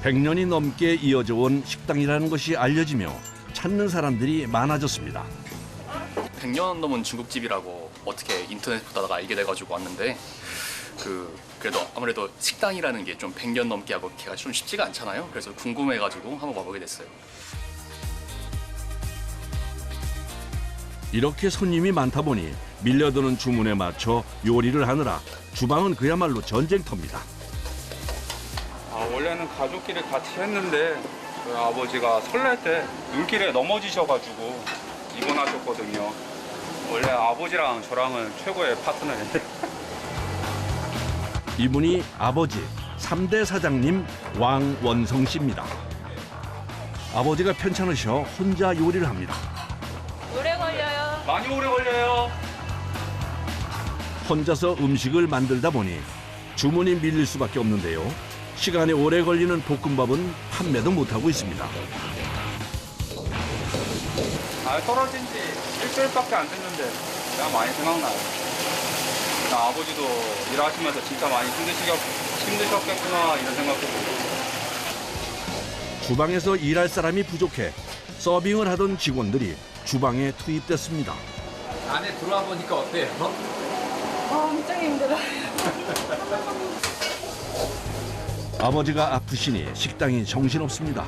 100년이 넘게 이어져 온 식당이라는 것이 알려지며 찾는 사람들이 많아졌습니다. 100년 넘은 중국집이라고 어떻게 인터넷 보다가 알게 돼가지고 왔는데 그래도 아무래도 식당이라는 게 좀 100년 넘게 하고 기가 좀 쉽지가 않잖아요. 그래서 궁금해가지고 한번 와보게 됐어요. 이렇게 손님이 많다 보니 밀려드는 주문에 맞춰 요리를 하느라 주방은 그야말로 전쟁터입니다. 아, 원래는 가족끼리 같이 했는데 그 아버지가 설날 때 눈길에 넘어지셔가지고 입원하셨거든요. 원래 아버지랑 저랑은 최고의 파트너예요. 이분이 아버지 3대 사장님 왕원성 씨입니다. 아버지가 편찮으셔 혼자 요리를 합니다. 오래 걸려요. 많이 오래 걸려요. 혼자서 음식을 만들다 보니 주문이 밀릴 수밖에 없는데요. 시간이 오래 걸리는 볶음밥은 판매도 못하고 있습니다. 아, 떨어진 지 일주일밖에 안 됐는데 그냥 많이 생각나요. 아버지도 일하시면서 진짜 많이 힘드셨겠구나 이런 생각도 들고. 주방에서 일할 사람이 부족해 서빙을 하던 직원들이 주방에 투입됐습니다. 안에 들어와 보니까 어때요? 엄청 힘들어요. 아버지가 아프시니 식당이 정신없습니다.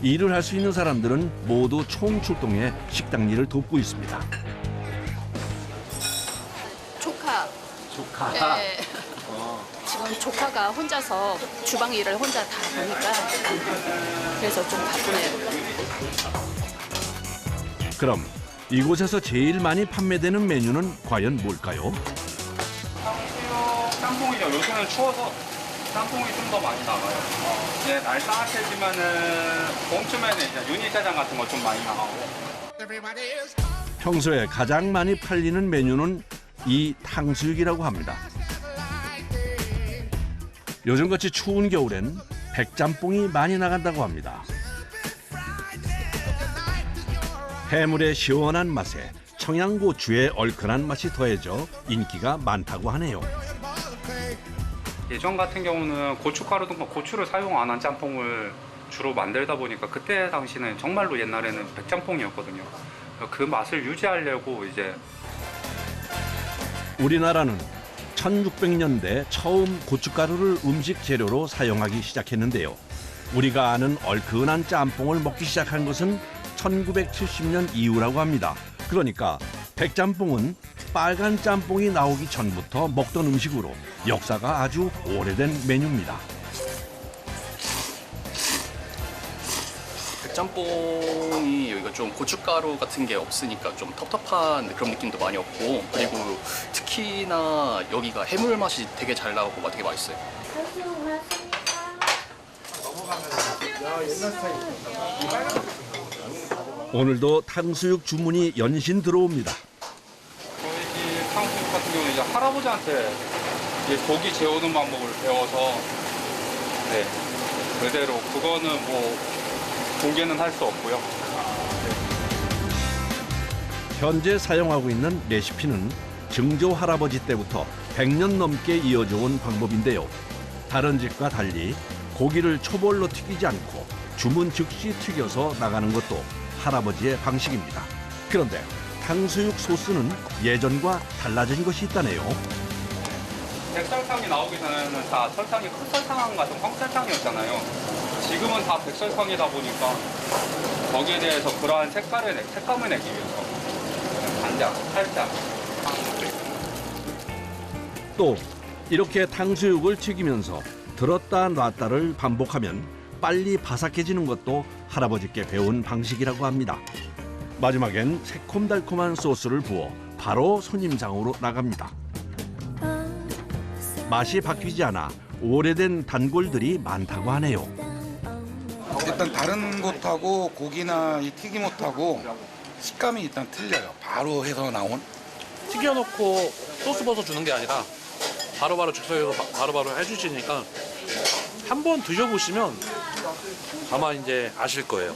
일을 할 수 있는 사람들은 모두 총출동해 식당 일을 돕고 있습니다. 조카. 조카? 네. 지금 조카가 혼자서 주방 일을 혼자 다 보니까 그래서 좀 바쁘네요. 그럼 이곳에서 제일 많이 판매되는 메뉴는 과연 뭘까요? 짬뽕이죠. 요새는 추워서 짬뽕이 좀 더 많이 나가요. 이제 날 따뜻해지면은 봄쯤에는 이제 유니짜장 같은 거 좀 많이 나가고. 평소에 가장 많이 팔리는 메뉴는 이 탕수육이라고 합니다. 요즘같이 추운 겨울엔 백짬뽕이 많이 나간다고 합니다. 해물의 시원한 맛에 청양고추의 얼큰한 맛이 더해져 인기가 많다고 하네요. 예전 같은 경우는 고춧가루 등과 고추를 사용 안 한 짬뽕을 주로 만들다 보니까 그때 당시는 정말로 옛날에는 백짬뽕이었거든요. 그 맛을 유지하려고 이제 우리나라는 1600년대 처음 고춧가루를 음식 재료로 사용하기 시작했는데요. 우리가 아는 얼큰한 짬뽕을 먹기 시작한 것은 1970년 이후라고 합니다. 그러니까 백짬뽕은 빨간 짬뽕이 나오기 전부터 먹던 음식으로 역사가 아주 오래된 메뉴입니다. 백짬뽕이 여기가 좀 고춧가루 같은 게 없으니까 좀 텁텁한 그런 느낌도 많이 없고, 그리고 특히나 여기가 해물 맛이 되게 잘 나오고 되게 맛있어요. 오늘도 탕수육 주문이 연신 들어옵니다. 저희 집 탕수육 같은 경우는 이제 할아버지한테 이제 고기 재우는 방법을 배워서 네, 그대로 그거는 뭐 공개는 할 수 없고요. 현재 사용하고 있는 레시피는 증조 할아버지 때부터 100년 넘게 이어져 온 방법인데요. 다른 집과 달리 고기를 초벌로 튀기지 않고 주문 즉시 튀겨서 나가는 것도 할아버지의 방식입니다. 그런데 탕수육 소스는 예전과 달라진 것이 있다네요. 백설탕이 나오기 전에는 다 설탕이 흑설탕 같은 황설탕이었잖아요. 지금은 다 백설탕이다 보니까 거기에 대해서 그러한 색감을 내기 위해서 간장, 살짝. 또 이렇게 탕수육을 튀기면서 들었다 놨다를 반복하면 빨리 바삭해지는 것도 할아버지께 배운 방식이라고 합니다. 마지막엔 새콤달콤한 소스를 부어 바로 손님상으로 나갑니다. 맛이 바뀌지 않아 오래된 단골들이 많다고 하네요. 일단 다른 곳하고 고기나 이 튀김옷하고 식감이 일단 틀려요. 바로 해서 나온. 튀겨놓고 소스 버섯 주는 게 아니라 바로바로 즉석에서 바로바로 해주시니까 한번 드셔보시면 아마 이제 아실 거예요.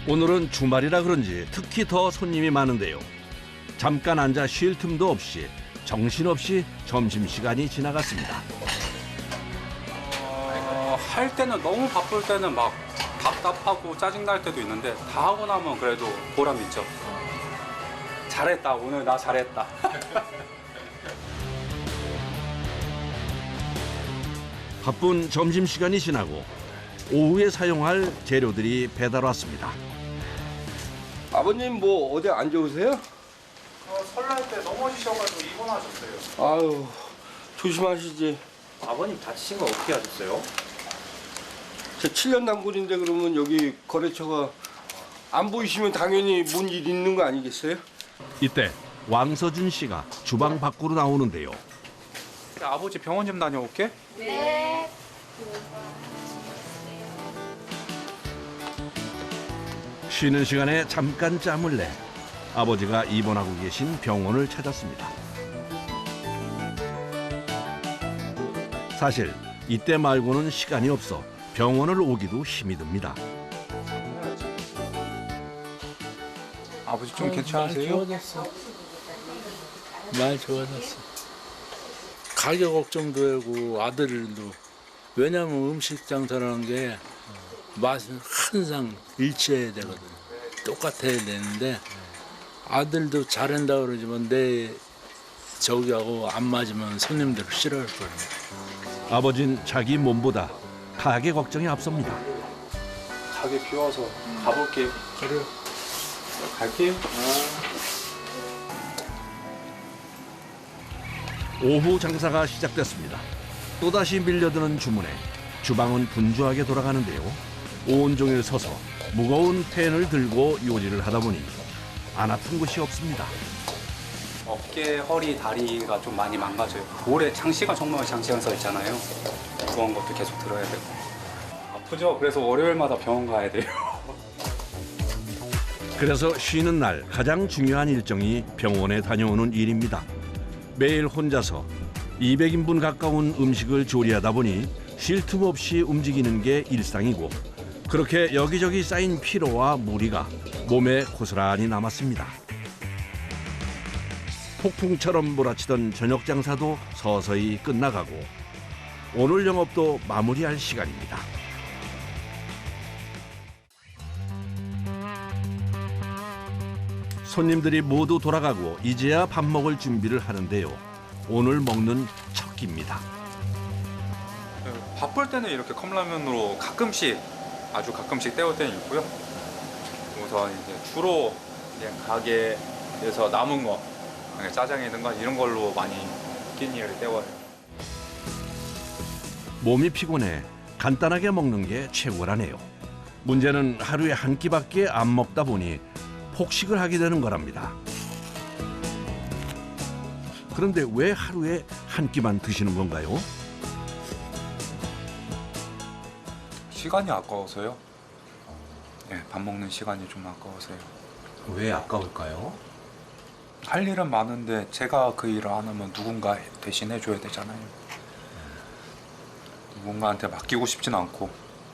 오늘은 주말이라 그런지 특히 더 손님이 많은데요. 잠깐 앉아 쉴 틈도 없이 정신없이 점심시간이 지나갔습니다. 할 때는 너무 바쁠 때는 막 답답하고 짜증날 때도 있는데 다 하고 나면 그래도 보람 있죠. 잘했다. 오늘 나 잘했다. 바쁜 점심시간이 지나고 오후에 사용할 재료들이 배달 왔습니다. 아버님 뭐 어디 안 좋으세요? 설날 때 넘어지셔가지고 입원하셨어요. 아유 조심하시지. 아버님 다치신 건 어떻게 하셨어요? 제 7년 단골인데 그러면 여기 거래처가 안 보이시면 당연히 뭔 일 있는 거 아니겠어요? 이때 왕서준 씨가 주방 밖으로 나오는데요. 아버지 병원 좀 다녀올게. 네. 쉬는 시간에 잠깐 짬을 내 아버지가 입원하고 계신 병원을 찾았습니다. 사실 이때 말고는 시간이 없어 병원을 오기도 힘이 듭니다. 아버지 좀 괜찮으세요? 많이 좋아졌어. 많이 좋아졌어. 가격 걱정도 하고 아들도. 왜냐면 음식 장사라는 게 맛은 항상 일치해야 되거든. 똑같아야 되는데 아들도 잘한다 그러지만 내 저기하고 안 맞으면 손님들 싫어할 거예요. 아버진 자기 몸보다 가게 걱정이 앞섭니다. 가게 비워서 가볼게요. 그래요. 갈게요. 오후 장사가 시작됐습니다. 또다시 밀려드는 주문에 주방은 분주하게 돌아가는데요. 온종일 서서 무거운 텐을 들고 요리를 하다 보니 안 아픈 곳이 없습니다. 어깨, 허리, 다리가 좀 많이 망가져요. 오래 장시간 정말 장시간 서 있잖아요. 무거운 것도 계속 들어야 되고. 아프죠? 그래서 월요일마다 병원 가야 돼요. 그래서 쉬는 날 가장 중요한 일정이 병원에 다녀오는 일입니다. 매일 혼자서 200인분 가까운 음식을 조리하다 보니 쉴 틈 없이 움직이는 게 일상이고 그렇게 여기저기 쌓인 피로와 무리가 몸에 고스란히 남았습니다. 폭풍처럼 몰아치던 저녁 장사도 서서히 끝나가고 오늘 영업도 마무리할 시간입니다. 손님들이 모두 돌아가고 이제야 밥 먹을 준비를 하는데요. 오늘 먹는 첫 끼입니다. 바쁠 때는 이렇게 컵라면으로 가끔씩, 아주 가끔씩 때울 때는 있고요. 우선 이제 주로 이제 가게에서 남은 거, 짜장이든가 이런 걸로 많이 끼니를 때워요. 몸이 피곤해 간단하게 먹는 게 최고라네요. 문제는 하루에 한 끼밖에 안 먹다 보니 폭식을 하게 되는 거랍니다. 그런데 왜 하루에 한 끼만 드시는 건가요? 시간이 아까워서요. 네, 밥 먹는 시간이 좀 아까워서요. 왜 아까울까요? 할 일은 많은데 제가 그 일을 안 하면 누군가 대신해 줘야 되잖아요. 누군가한테 맡기고 싶진 않고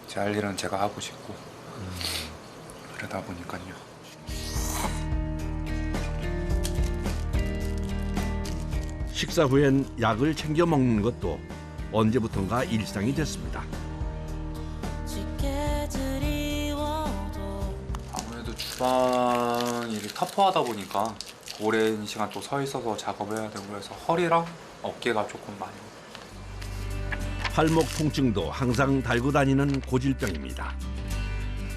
제 할 일은 제가 하고 싶고 그러다 보니까요. 식사 후엔 약을 챙겨 먹는 것도 언제부턴가 일상이 됐습니다. 아무래도 주방 일이 터프하다 보니까 오랜 시간 또 서 있어서 작업을 해야 되고 그래서 허리랑 어깨가 조금 많이. 팔목 통증도 항상 달고 다니는 고질병입니다.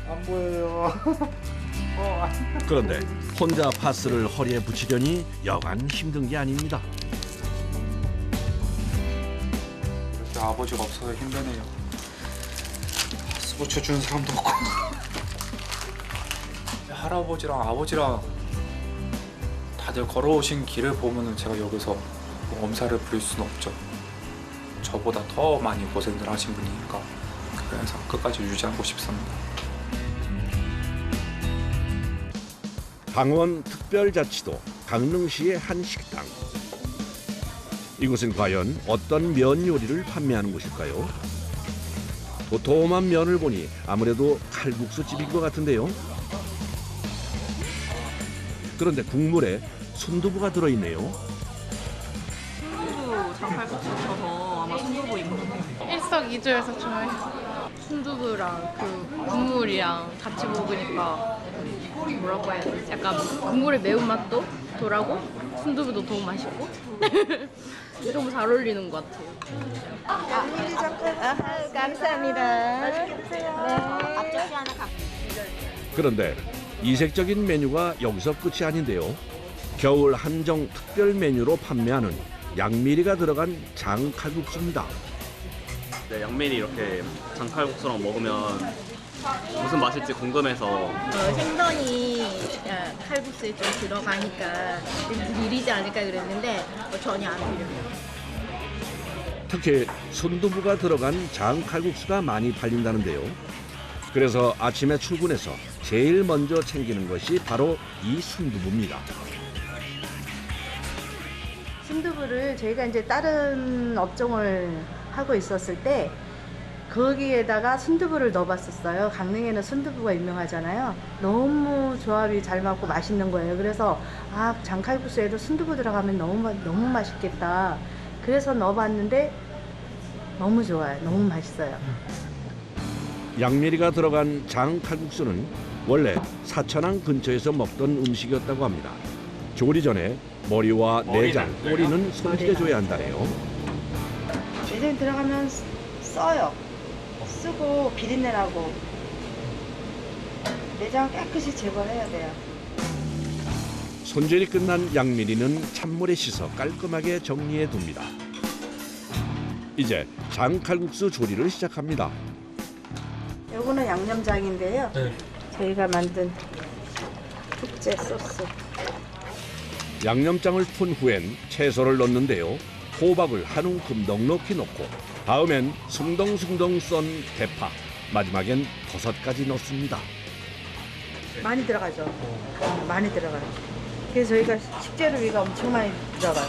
안 보여요. 그런데 혼자 파스를 허리에 붙이려니 여간 힘든 게 아닙니다. 이렇게 아버지가 없어서 힘드네요. 파스 붙여주는 사람도 없고. 할아버지랑 아버지랑 다들 걸어오신 길을 보면은 제가 여기서 뭐 엄살을 부릴 수는 없죠. 저보다 더 많이 고생들 하신 분이니까 그래서 끝까지 유지하고 싶습니다. 강원 특별자치도 강릉시의 한 식당. 이곳은 과연 어떤 면 요리를 판매하는 곳일까요? 도톰한 면을 보니 아무래도 칼국수집인 것 같은데요. 그런데 국물에 순두부가 들어있네요. 순두부 장칼국수 쳐서 아마 순두부인 것 같아요. 일석이조여서 좋아요. 순두부랑 그 국물이랑 같이 먹으니까 뭐라고 해야 되지? 약간 국물의 매운맛도 덜하고 순두부도 더 맛있고 너무 잘 어울리는 것 같아요. 감사합니다. 앞접시 하나 갖고. 그런데 이색적인 메뉴가 여기서 끝이 아닌데요. 겨울 한정 특별 메뉴로 판매하는 양미리가 들어간 장칼국수입니다. 네, 양미리 이렇게 장칼국수랑 먹으면 무슨 맛일지 궁금해서 생선이 칼국수에 좀 들어가니까 미리지 않을까 그랬는데 전혀 안 밀려요. 특히 순두부가 들어간 장칼국수가 많이 팔린다는데요. 그래서 아침에 출근해서 제일 먼저 챙기는 것이 바로 이 순두부입니다. 순두부를 저희가 이제 다른 업종을 하고 있었을 때 거기에다가 순두부를 넣어봤었어요. 강릉에는 순두부가 유명하잖아요. 너무 조합이 잘 맞고 맛있는 거예요. 그래서 장칼국수에도 순두부 들어가면 너무 맛있겠다. 그래서 넣어봤는데 너무 좋아요. 너무 맛있어요. 양미리가 들어간 장칼국수는 원래 사천항 근처에서 먹던 음식이었다고 합니다. 조리 전에 머리와 내장, 꼬리는 손질해줘야 한다네요. 내장 들어가면 써요. 쓰고 비린내 나고 내장 깨끗이 제거해야 돼요. 손질이 끝난 양미리는 찬물에 씻어 깔끔하게 정리해 둡니다. 이제 장칼국수 조리를 시작합니다. 요거는 양념장인데요. 네. 저희가 만든 특제 소스. 양념장을 푼 후엔 채소를 넣는데요. 호박을 한 움큼 넉넉히 넣고 다음엔 숭덩숭덩 썬 대파, 마지막엔 버섯까지 넣습니다. 많이 들어가죠. 많이 들어가요. 그래서 저희가 식재료비가 엄청 많이 들어가요.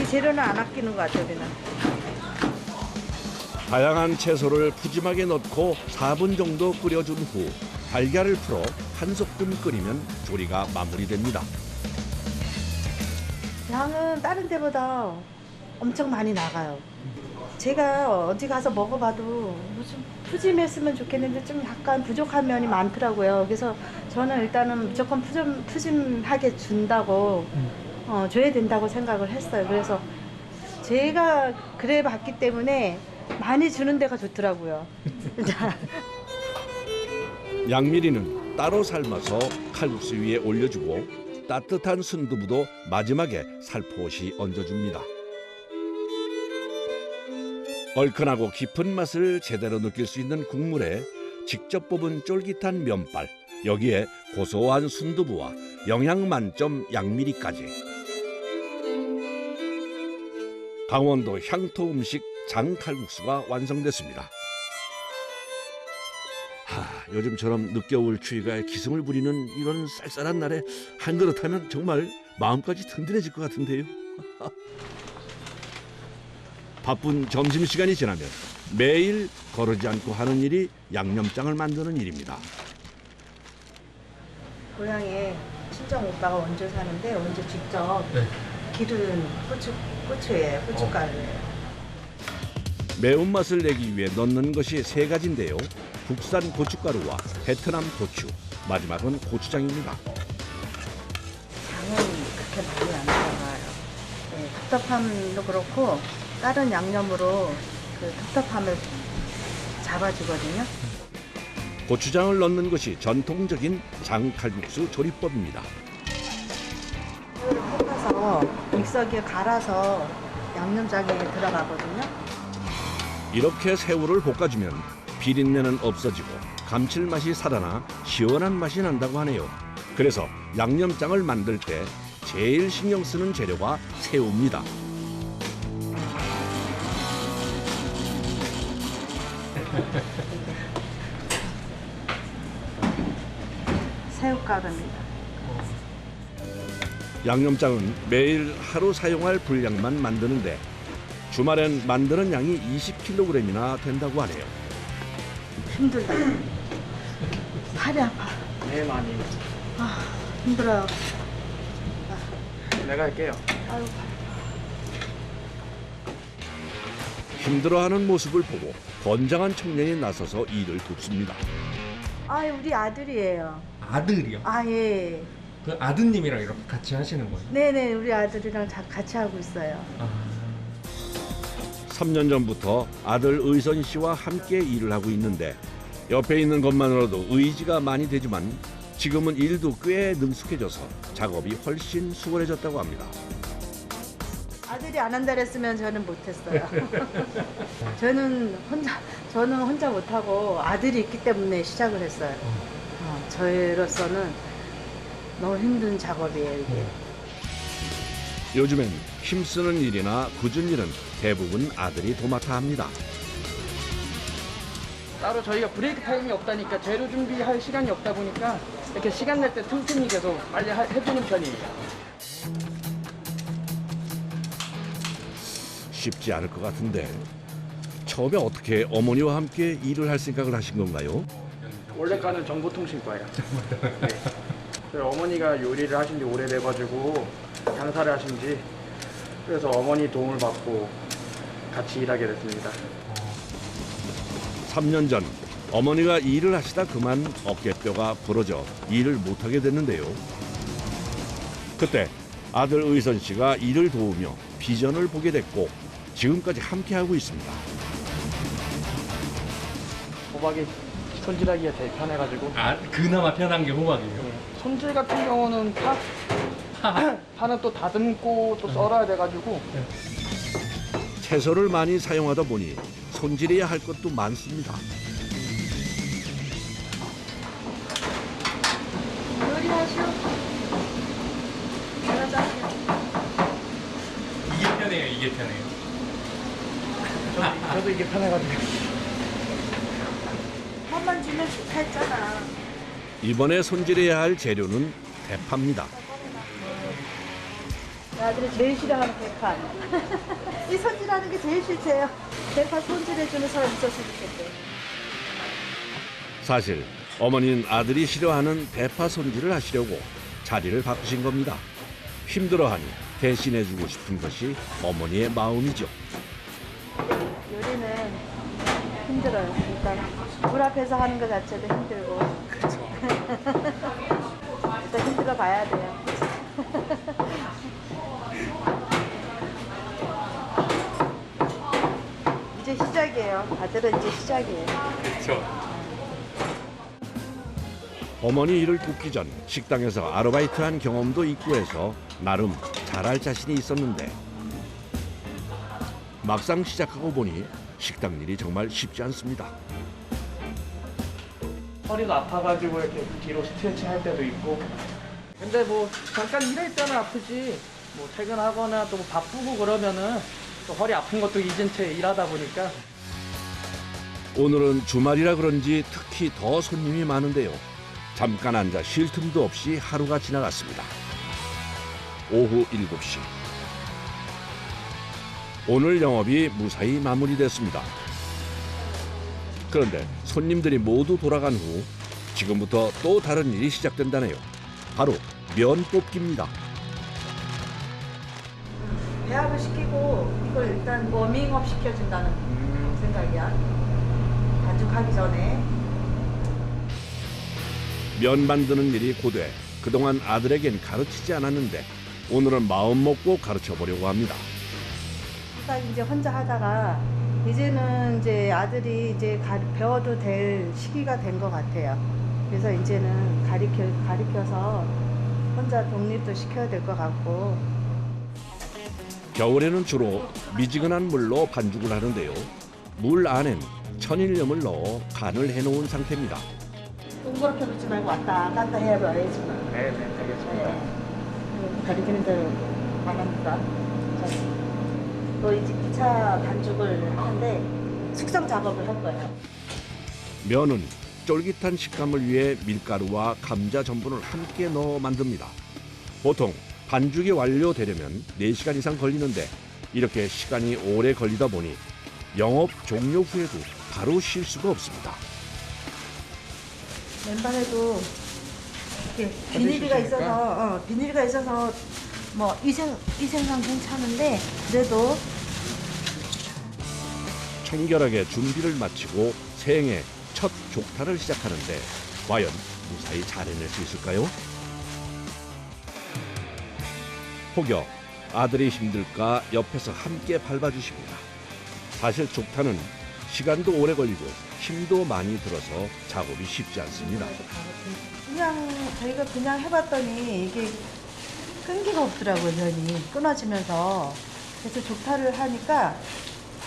이 재료는 안 아끼는 것 같아요, 우리는. 다양한 채소를 푸짐하게 넣고 4분 정도 끓여준 후 달걀을 풀어 한 소끔 끓이면 조리가 마무리됩니다. 양은 다른 데보다 엄청 많이 나가요. 제가 어디 가서 먹어봐도 좀 푸짐했으면 좋겠는데 좀 약간 부족한 면이 많더라고요. 그래서 저는 일단은 무조건 푸짐하게 준다고 줘야 된다고 생각을 했어요. 그래서 제가 그래 봤기 때문에 많이 주는 데가 좋더라고요. 양미리는 따로 삶아서 칼국수 위에 올려주고 따뜻한 순두부도 마지막에 살포시 얹어줍니다. 얼큰하고 깊은 맛을 제대로 느낄 수 있는 국물에 직접 뽑은 쫄깃한 면발, 여기에 고소한 순두부와 영양 만점 양미리까지. 강원도 향토 음식 장칼국수가 완성됐습니다. 요즘처럼 늦겨울 추위가 기승을 부리는 이런 쌀쌀한 날에 한 그릇 하면 정말 마음까지 든든해질 것 같은데요. 바쁜 점심시간이 지나면 매일 거르지 않고 하는 일이 양념장을 만드는 일입니다. 고향에 친정 오빠가 원주 사는데 원주 직접 기른 고추예요. 고춧가루예요. 매운맛을 내기 위해 넣는 것이 3가지인데요. 국산 고춧가루와 베트남 고추, 마지막은 고추장입니다. 장은 그렇게 많이 안 들어가요. 네, 텁텁함도 그렇고 다른 양념으로 그 텁텁함을 잡아주거든요. 고추장을 넣는 것이 전통적인 장칼국수 조리법입니다. 새우를 볶아서 믹서기에 갈아서 양념장에 들어가거든요. 이렇게 새우를 볶아주면 비린내는 없어지고 감칠맛이 살아나 시원한 맛이 난다고 하네요. 그래서 양념장을 만들 때 제일 신경 쓰는 재료가 새우입니다. 새우가루입니다. 양념장은 매일 하루 사용할 분량만 만드는데 주말엔 만드는 양이 20kg이나 된다고 하네요. 힘들다. 팔이 아파. 네, 많이. 힘들어요. 내가 할게요. 아유, 힘들어하는 모습을 보고 건장한 청년이 나서서 일을 돕습니다. 우리 아들이에요. 아들이요? 예. 그 아드님이랑 이렇게 같이 하시는 거예요? 네네, 우리 아들이랑 같이 하고 있어요. 3년 전부터 아들 의선 씨와 함께 일을 하고 있는데 옆에 있는 것만으로도 의지가 많이 되지만 지금은 일도 꽤 능숙해져서 작업이 훨씬 수월해졌다고 합니다. 아들이 안 한다 그랬으면 저는 못했어요. 저는 혼자 못하고 아들이 있기 때문에 시작을 했어요. 저희로서는 너무 힘든 작업이에요, 이게. 요즘엔 힘쓰는 일이나 굳은 일은 대부분 아들이 도맡아 합니다. 따로 저희가 브레이크 타임이 없다니까 재료 준비할 시간이 없다 보니까 이렇게 시간 낼 때 틈틈이 계속 빨리 해주는 편이에요. 쉽지 않을 것 같은데 처음에 어떻게 어머니와 함께 일을 할 생각을 하신 건가요? 원래가는 정보통신과예요. 네. 저희 어머니가 요리를 하신 지 오래돼가지고 장사를 하신 지 그래서 어머니 도움을 받고 같이 일하게 됐습니다. 3년 전 어머니가 일을 하시다 그만 어깨뼈가 부러져 일을 못하게 됐는데요. 그때 아들 의선 씨가 일을 도우며 비전을 보게 됐고 지금까지 함께하고 있습니다. 호박이 손질하기가 되게 편해가지고. 그나마 편한 게 호박이에요? 손질 같은 경우는 파는 또 다듬고 또 썰어야 돼가지고. 채소를 많이 사용하다 보니 손질해야 할 것도 많습니다. 요리하시오. 제가 짤게요. 이게 편해요, 이게 편해요. 저도 이게 편해가지고. 한번 주면 좋다 했잖아. 이번에 손질해야 할 재료는 대파입니다. 아들이 제일 싫어하는 대파. 이 손질하는 게 제일 싫대요. 대파 손질해주는 사람 있었으면 좋겠대요. 사실 어머니는 아들이 싫어하는 대파 손질을 하시려고 자리를 바꾸신 겁니다. 힘들어하니 대신해주고 싶은 것이 어머니의 마음이죠. 요리는 힘들어요. 일단 물 앞에서 하는 것 자체도 힘들고. 그렇죠. 일단 힘들어 봐야 돼요. 이제 시작이에요. 아들은 이제 시작이에요. 그렇죠. 어머니 일을 돕기 전 식당에서 아르바이트한 경험도 있고 해서 나름 잘할 자신이 있었는데 막상 시작하고 보니 식당 일이 정말 쉽지 않습니다. 허리가 아파가지고 이렇게 뒤로 스트레칭 할 때도 있고. 근데 뭐 잠깐 일할 때는 아프지. 뭐 퇴근하거나 또 바쁘고 그러면은 또 허리 아픈 것도 잊은 채 일하다 보니까. 오늘은 주말이라 그런지 특히 더 손님이 많은데요. 잠깐 앉아 쉴 틈도 없이 하루가 지나갔습니다. 오후 7시. 오늘 영업이 무사히 마무리됐습니다. 그런데 손님들이 모두 돌아간 후 지금부터 또 다른 일이 시작된다네요. 바로 면 뽑기입니다. 배합을 시키고 이걸 일단 워밍업 시켜준다는 생각이야. 반죽하기 전에. 면 만드는 일이 고돼 그동안 아들에겐 가르치지 않았는데 오늘은 마음 먹고 가르쳐 보려고 합니다. 딱 이제 혼자 하다가 이제는 이제 아들이 이제 배워도 될 시기가 된 것 같아요. 그래서 이제는 가르쳐서 혼자 독립도 시켜야 될 것 같고. 겨울에는 주로 미지근한 물로 반죽을 하는데요. 물 안엔 천일염을 넣어 간을 해놓은 상태입니다. 동그랗게 놓지 말고 왔다 갔다 해봐야지만. 네, 알겠습니다. 가리키는 대로 말합니다. 또 이제 2차 반죽을 하는데 숙성 작업을 할 거예요. 면은 쫄깃한 식감을 위해 밀가루와 감자 전분을 함께 넣어 만듭니다. 보통 반죽이 완료되려면 4시간 이상 걸리는데 이렇게 시간이 오래 걸리다 보니 영업 종료 후에도 바로 쉴 수가 없습니다. 맨발에도 이렇게 비닐이가 있어서 뭐 위생상 괜찮은데 그래도 청결하게 준비를 마치고 생애 첫 족타를 시작하는데 과연 무사히 잘 해낼 수 있을까요? 혹여 아들이 힘들까 옆에서 함께 밟아주십니다. 사실 족타는 시간도 오래 걸리고 힘도 많이 들어서 작업이 쉽지 않습니다. 그냥 저희가 그냥 해봤더니 이게 끈기가 없더라고요. 면이 끊어지면서. 그래서 족타를 하니까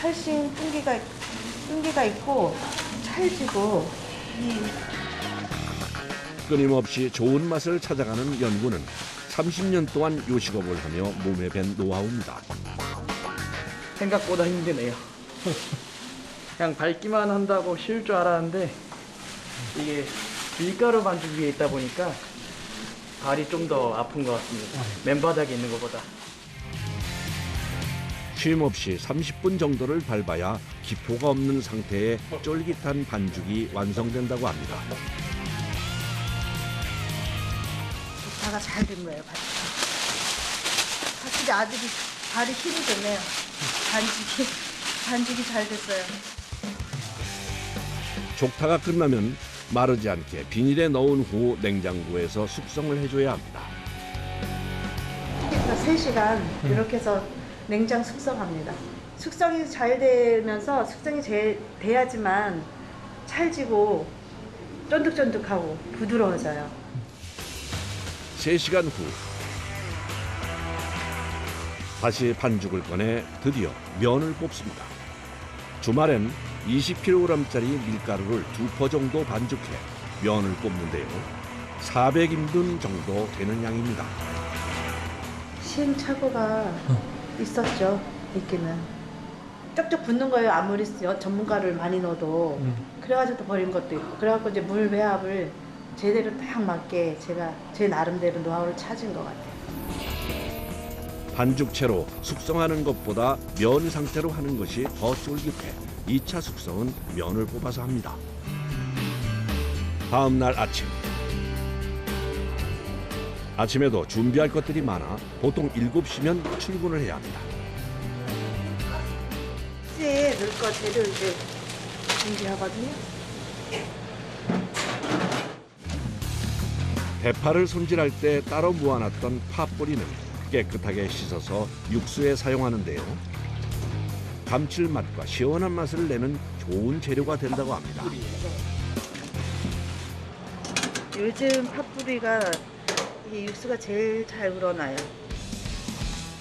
훨씬 끈기가 있고 찰지고 끊임없이 좋은 맛을 찾아가는 연구는 30년 동안 요식업을 하며 몸에 밴 노하우입니다. 생각보다 힘드네요. 그냥 밟기만 한다고 쉬울 줄 알았는데 이게 밀가루 반죽 위에 있다 보니까 발이 좀 더 아픈 것 같습니다. 맨바닥에 있는 것보다. 쉼 없이 30분 정도를 밟아야 기포가 없는 상태의 쫄깃한 반죽이 완성된다고 합니다. 족타가 잘 된 거예요. 확실히 아들이 발이 힘이 좋네요. 반죽이 잘 됐어요. 족타가 끝나면 마르지 않게 비닐에 넣은 후 냉장고에서 숙성을 해줘야 합니다. 3시간 이렇게 해서 냉장 숙성합니다. 숙성이 잘 되면서 숙성이 돼야지만 찰지고 쫀득쫀득하고 부드러워져요. 3시간 후 다시 반죽을 꺼내 드디어 면을 뽑습니다. 주말엔 20kg짜리 밀가루를 2포 정도 반죽해 면을 뽑는데요. 400인분 정도 되는 양입니다. 시행착오가 있었죠. 있기는. 쪽쪽 붙는 거예요. 아무리 전문가를 많이 넣어도. 그래가지고 또 버린 것도 있고. 그래갖고 이제 물 배합을 제대로 딱 맞게 제가 제 나름대로 노하우를 찾은 것 같아요. 반죽체로 숙성하는 것보다 면 상태로 하는 것이 더 쫄깃해 2차 숙성은 면을 뽑아서 합니다. 다음 날 아침. 아침에도 준비할 것들이 많아 보통 7시면 출근을 해야 합니다. 이제 넣을 거 재료 이제 준비하거든요. 대파를 손질할 때 따로 모아놨던 팥뿌리는 깨끗하게 씻어서 육수에 사용하는데요. 감칠맛과 시원한 맛을 내는 좋은 재료가 된다고 합니다. 요즘 팥뿌리가 이 육수가 제일 잘 우러나요.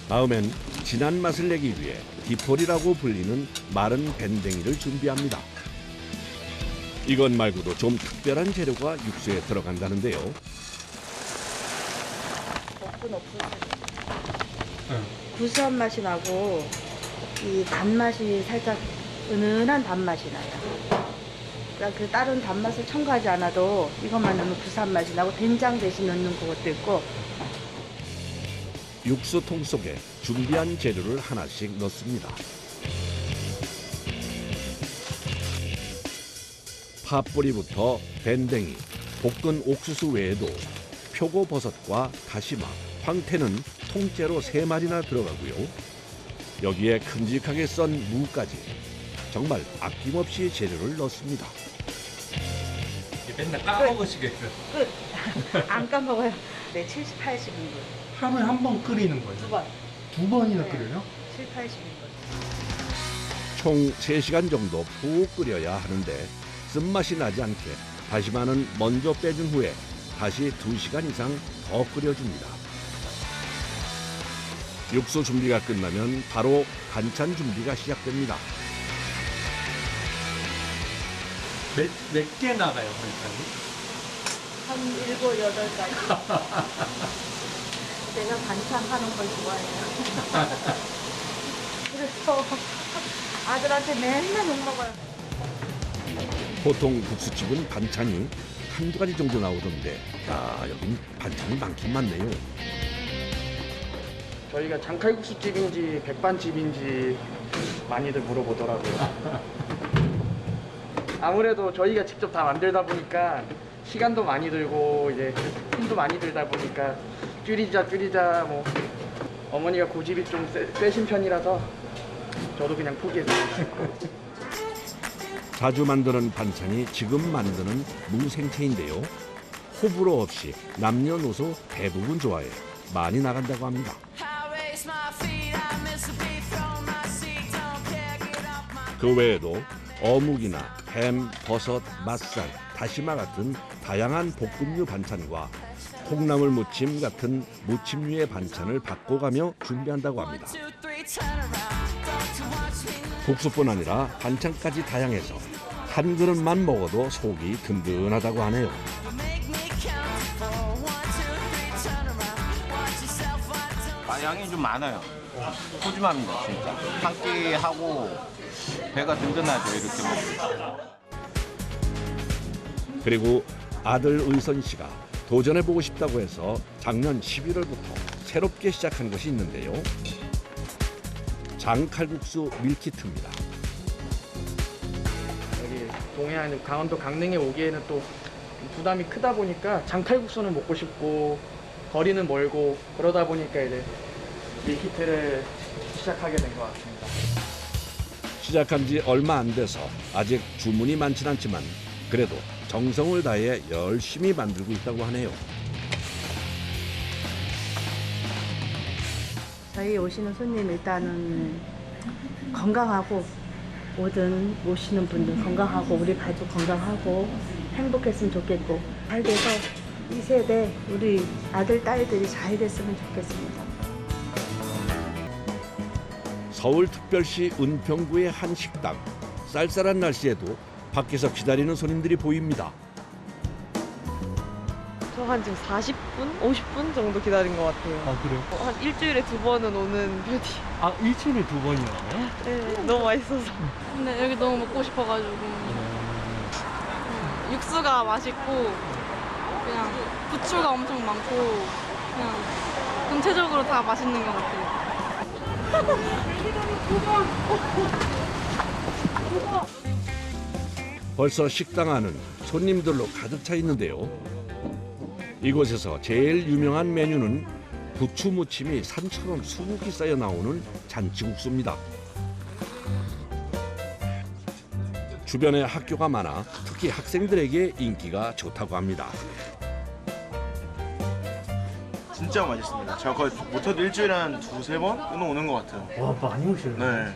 다음엔 진한 맛을 내기 위해 디포리라고 불리는 마른 밴댕이를 준비합니다. 이것 말고도 좀 특별한 재료가 육수에 들어간다는데요. 볶은 옥수수. 구수한 맛이 나고 이 단맛이 살짝 은은한 단맛이 나요. 그러니까 그 다른 단맛을 첨가하지 않아도 이것만 넣으면 구수한 맛이 나고 된장 대신 넣는 그것도 있고. 육수통 속에 준비한 재료를 하나씩 넣습니다. 팥뿌리부터 밴댕이, 볶은 옥수수 외에도 표고버섯과 다시마, 황태는 통째로 3마리나 들어가고요. 여기에 큼직하게 썬 무까지 정말 아낌없이 재료를 넣습니다. 맨날 까먹으시겠어요. 끝. 안 까먹어요. 네, 70, 80인분. 하루에 한 번 끓이는 거예요? 2번. 2번이나 네. 끓여요? 7, 80인분. 총 3시간 정도 푹 끓여야 하는데 쓴맛이 나지 않게 다시마는 먼저 빼준 후에 다시 2시간 이상 더 끓여줍니다. 육수 준비가 끝나면 바로 반찬 준비가 시작됩니다. 몇 개 나가요, 반찬이? 한 7, 8가지. 내가 반찬 하는 걸 좋아해요. 그래서 아들한테 맨날 욕먹어요. 보통 국수집은 반찬이 한두 가지 정도 나오던데 여긴 반찬이 많긴 많네요. 저희가 장칼국수집인지 백반집인지 많이들 물어보더라고요. 아무래도 저희가 직접 다 만들다 보니까 시간도 많이 들고 이제 힘도 많이 들다 보니까 줄이자 뭐 어머니가 고집이 좀 세신 편이라서 저도 그냥 포기했어요. 자주 만드는 반찬이 지금 만드는 무생채인데요. 호불호 없이 남녀노소 대부분 좋아해 많이 나간다고 합니다. 그 외에도 어묵이나 햄, 버섯, 맛살, 다시마 같은 다양한 볶음류 반찬과 콩나물 무침 같은 무침류의 반찬을 바꿔가며 준비한다고 합니다. 국수뿐 아니라 반찬까지 다양해서 한 그릇만 먹어도 속이 든든하다고 하네요. 양이 좀 많아요. 푸짐합니다, 진짜. 한 끼 하고 배가 든든하죠, 이렇게 먹으면. 그리고 아들 의선 씨가 도전해보고 싶다고 해서 작년 11월부터 새롭게 시작한 것이 있는데요. 장칼국수 밀키트입니다. 여기 동해안 강원도 강릉에 오기에는 또 부담이 크다 보니까 장칼국수는 먹고 싶고 거리는 멀고 그러다 보니까 이제 밀키트를 시작하게 된 것 같습니다. 시작한 지 얼마 안 돼서 아직 주문이 많진 않지만 그래도 정성을 다해 열심히 만들고 있다고 하네요. 저희 오시는 손님 일단은 건강하고 모든 오시는 분들 건강하고 우리 가족 건강하고 행복했으면 좋겠고 잘 돼서 이 세대 우리 아들 딸들이 잘 됐으면 좋겠습니다. 서울특별시 은평구의 한 식당. 쌀쌀한 날씨에도 밖에서 기다리는 손님들이 보입니다. 저 한 지금 40분? 50분 정도 기다린 것 같아요. 아, 그래요? 한 일주일에 2번은 오는 뷰티. 아, 일주일에 2번이나요? 네, 너무 맛있어서. 근데 여기 너무 먹고 싶어가지고 육수가 맛있고 그냥 부추가 엄청 많고 그냥 전체적으로 다 맛있는 것 같아요. 벌써 식당 안은 손님들로 가득 차 있는데요. 이곳에서 제일 유명한 메뉴는 부추 무침이 산처럼 수북히 쌓여 나오는 잔치국수입니다. 주변에 학교가 많아 특히 학생들에게 인기가 좋다고 합니다. 진짜 맛있습니다. 제가 거의 못해도 일주일에 한 2-3번은 오는 것 같아요. 와, 많이 오시네요. 네.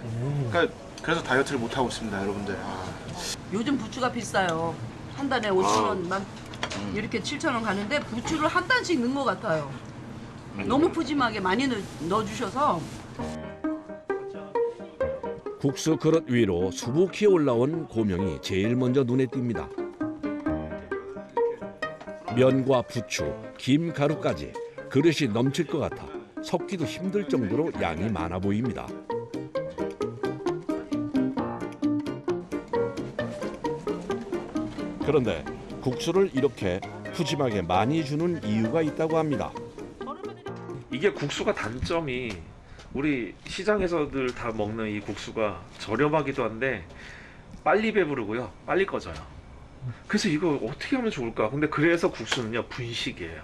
그러니까 그래서 다이어트를 못 하고 있습니다, 여러분들. 요즘 부추가 비싸요. 한 단에 5,000원만 이렇게 7,000원 가는데 부추를 한 단씩 넣은 것 같아요. 너무 푸짐하게 많이 넣어주셔서. 국수 그릇 위로 수북히 올라온 고명이 제일 먼저 눈에 띕니다. 면과 부추, 김 가루까지 그릇이 넘칠 것 같아 섞기도 힘들 정도로 양이 많아 보입니다. 그런데 국수를 이렇게 푸짐하게 많이 주는 이유가 있다고 합니다. 이게 국수가 단점이 우리 시장에서들 다 먹는 이 국수가 저렴하기도 한데 빨리 배부르고요, 빨리 꺼져요. 그래서 이거 어떻게 하면 좋을까? 근데 그래서 국수는요, 분식이에요.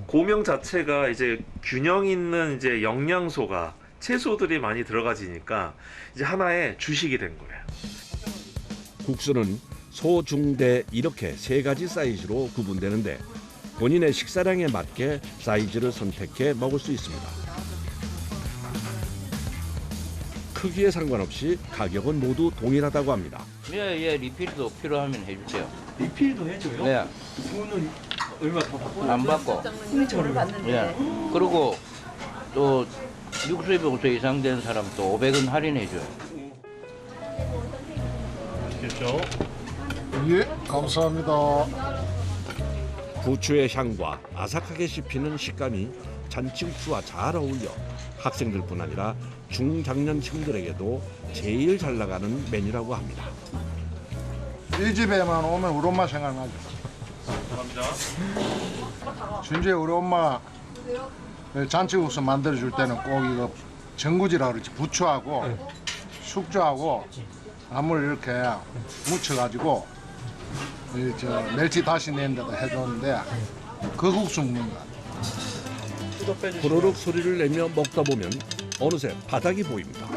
고명 자체가 이제 균형 있는 이제 영양소가 채소들이 많이 들어가지니까 이제 하나의 주식이 된 거예요. 국수는 소, 중, 대 이렇게 3가지 사이즈로 구분되는데 본인의 식사량에 맞게 사이즈를 선택해 먹을 수 있습니다. 크기에 상관없이 가격은 모두 동일하다고 합니다. 예, 리필도 필요하면 해주세요. 리필도 해줘요? 네. 돈은 얼마 더 받고? 안 받고. 저를 받는데. 예. 그리고 또 육수에 병서 이상 된 사람 또 500원 할인해줘요. 그렇죠? 예, 감사합니다. 부추의 향과 아삭하게 씹히는 식감이 잔치국수와 잘 어울려 학생들뿐 아니라 중장년층들에게도 제일 잘 나가는 메뉴라고 합니다. 이 집에만 오면 우리 엄마 생각나죠. 감사합니다. 진짜 우리 엄마 잔치국수 만들어줄 때는 꼭 이거 전구지라 그러지. 부추하고 숙주하고 나물 이렇게 묻혀가지고 멸치 다시 낸 데다 해줬는데 그 국수 먹는 거 같아요. 후루룩 소리를 내며 먹다 보면 어느새 바닥이 보입니다.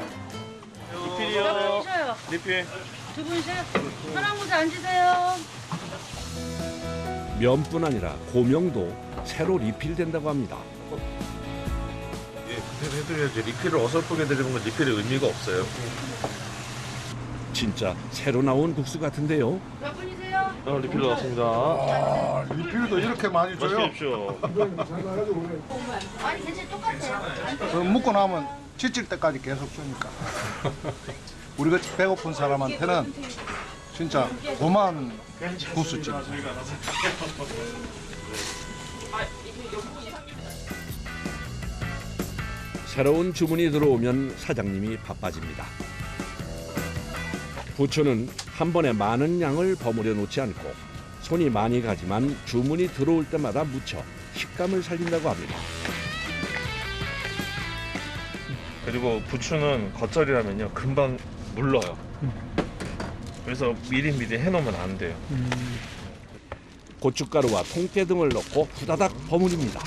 리필이요. 리필. 두 분씩 사람 모자 앉으세요. 면뿐 아니라 고명도 새로 리필된다고 합니다. 예, 그대로 해드려야지. 리필을 어설프게 드리는 건 리필의 의미가 없어요. 진짜 새로 나온 국수 같은데요. 몇 분이세요? 리필 나왔습니다. 아, 리필도 이렇게 많이 줘요? 맛있십시오. 아니 대체 똑같아요. 먹고 나면 지칠 때까지 계속 주니까. 우리가 배고픈 사람한테는 진짜 고마운 국수집. 새로운 주문이 들어오면 사장님이 바빠집니다. 부추는 한 번에 많은 양을 버무려 놓지 않고 손이 많이 가지만 주문이 들어올 때마다 묻혀 식감을 살린다고 합니다. 그리고 부추는 겉절이라면요, 금방 물러요. 그래서 미리미리 해놓으면 안 돼요. 고춧가루와 통깨 등을 넣고 후다닥 버무립니다.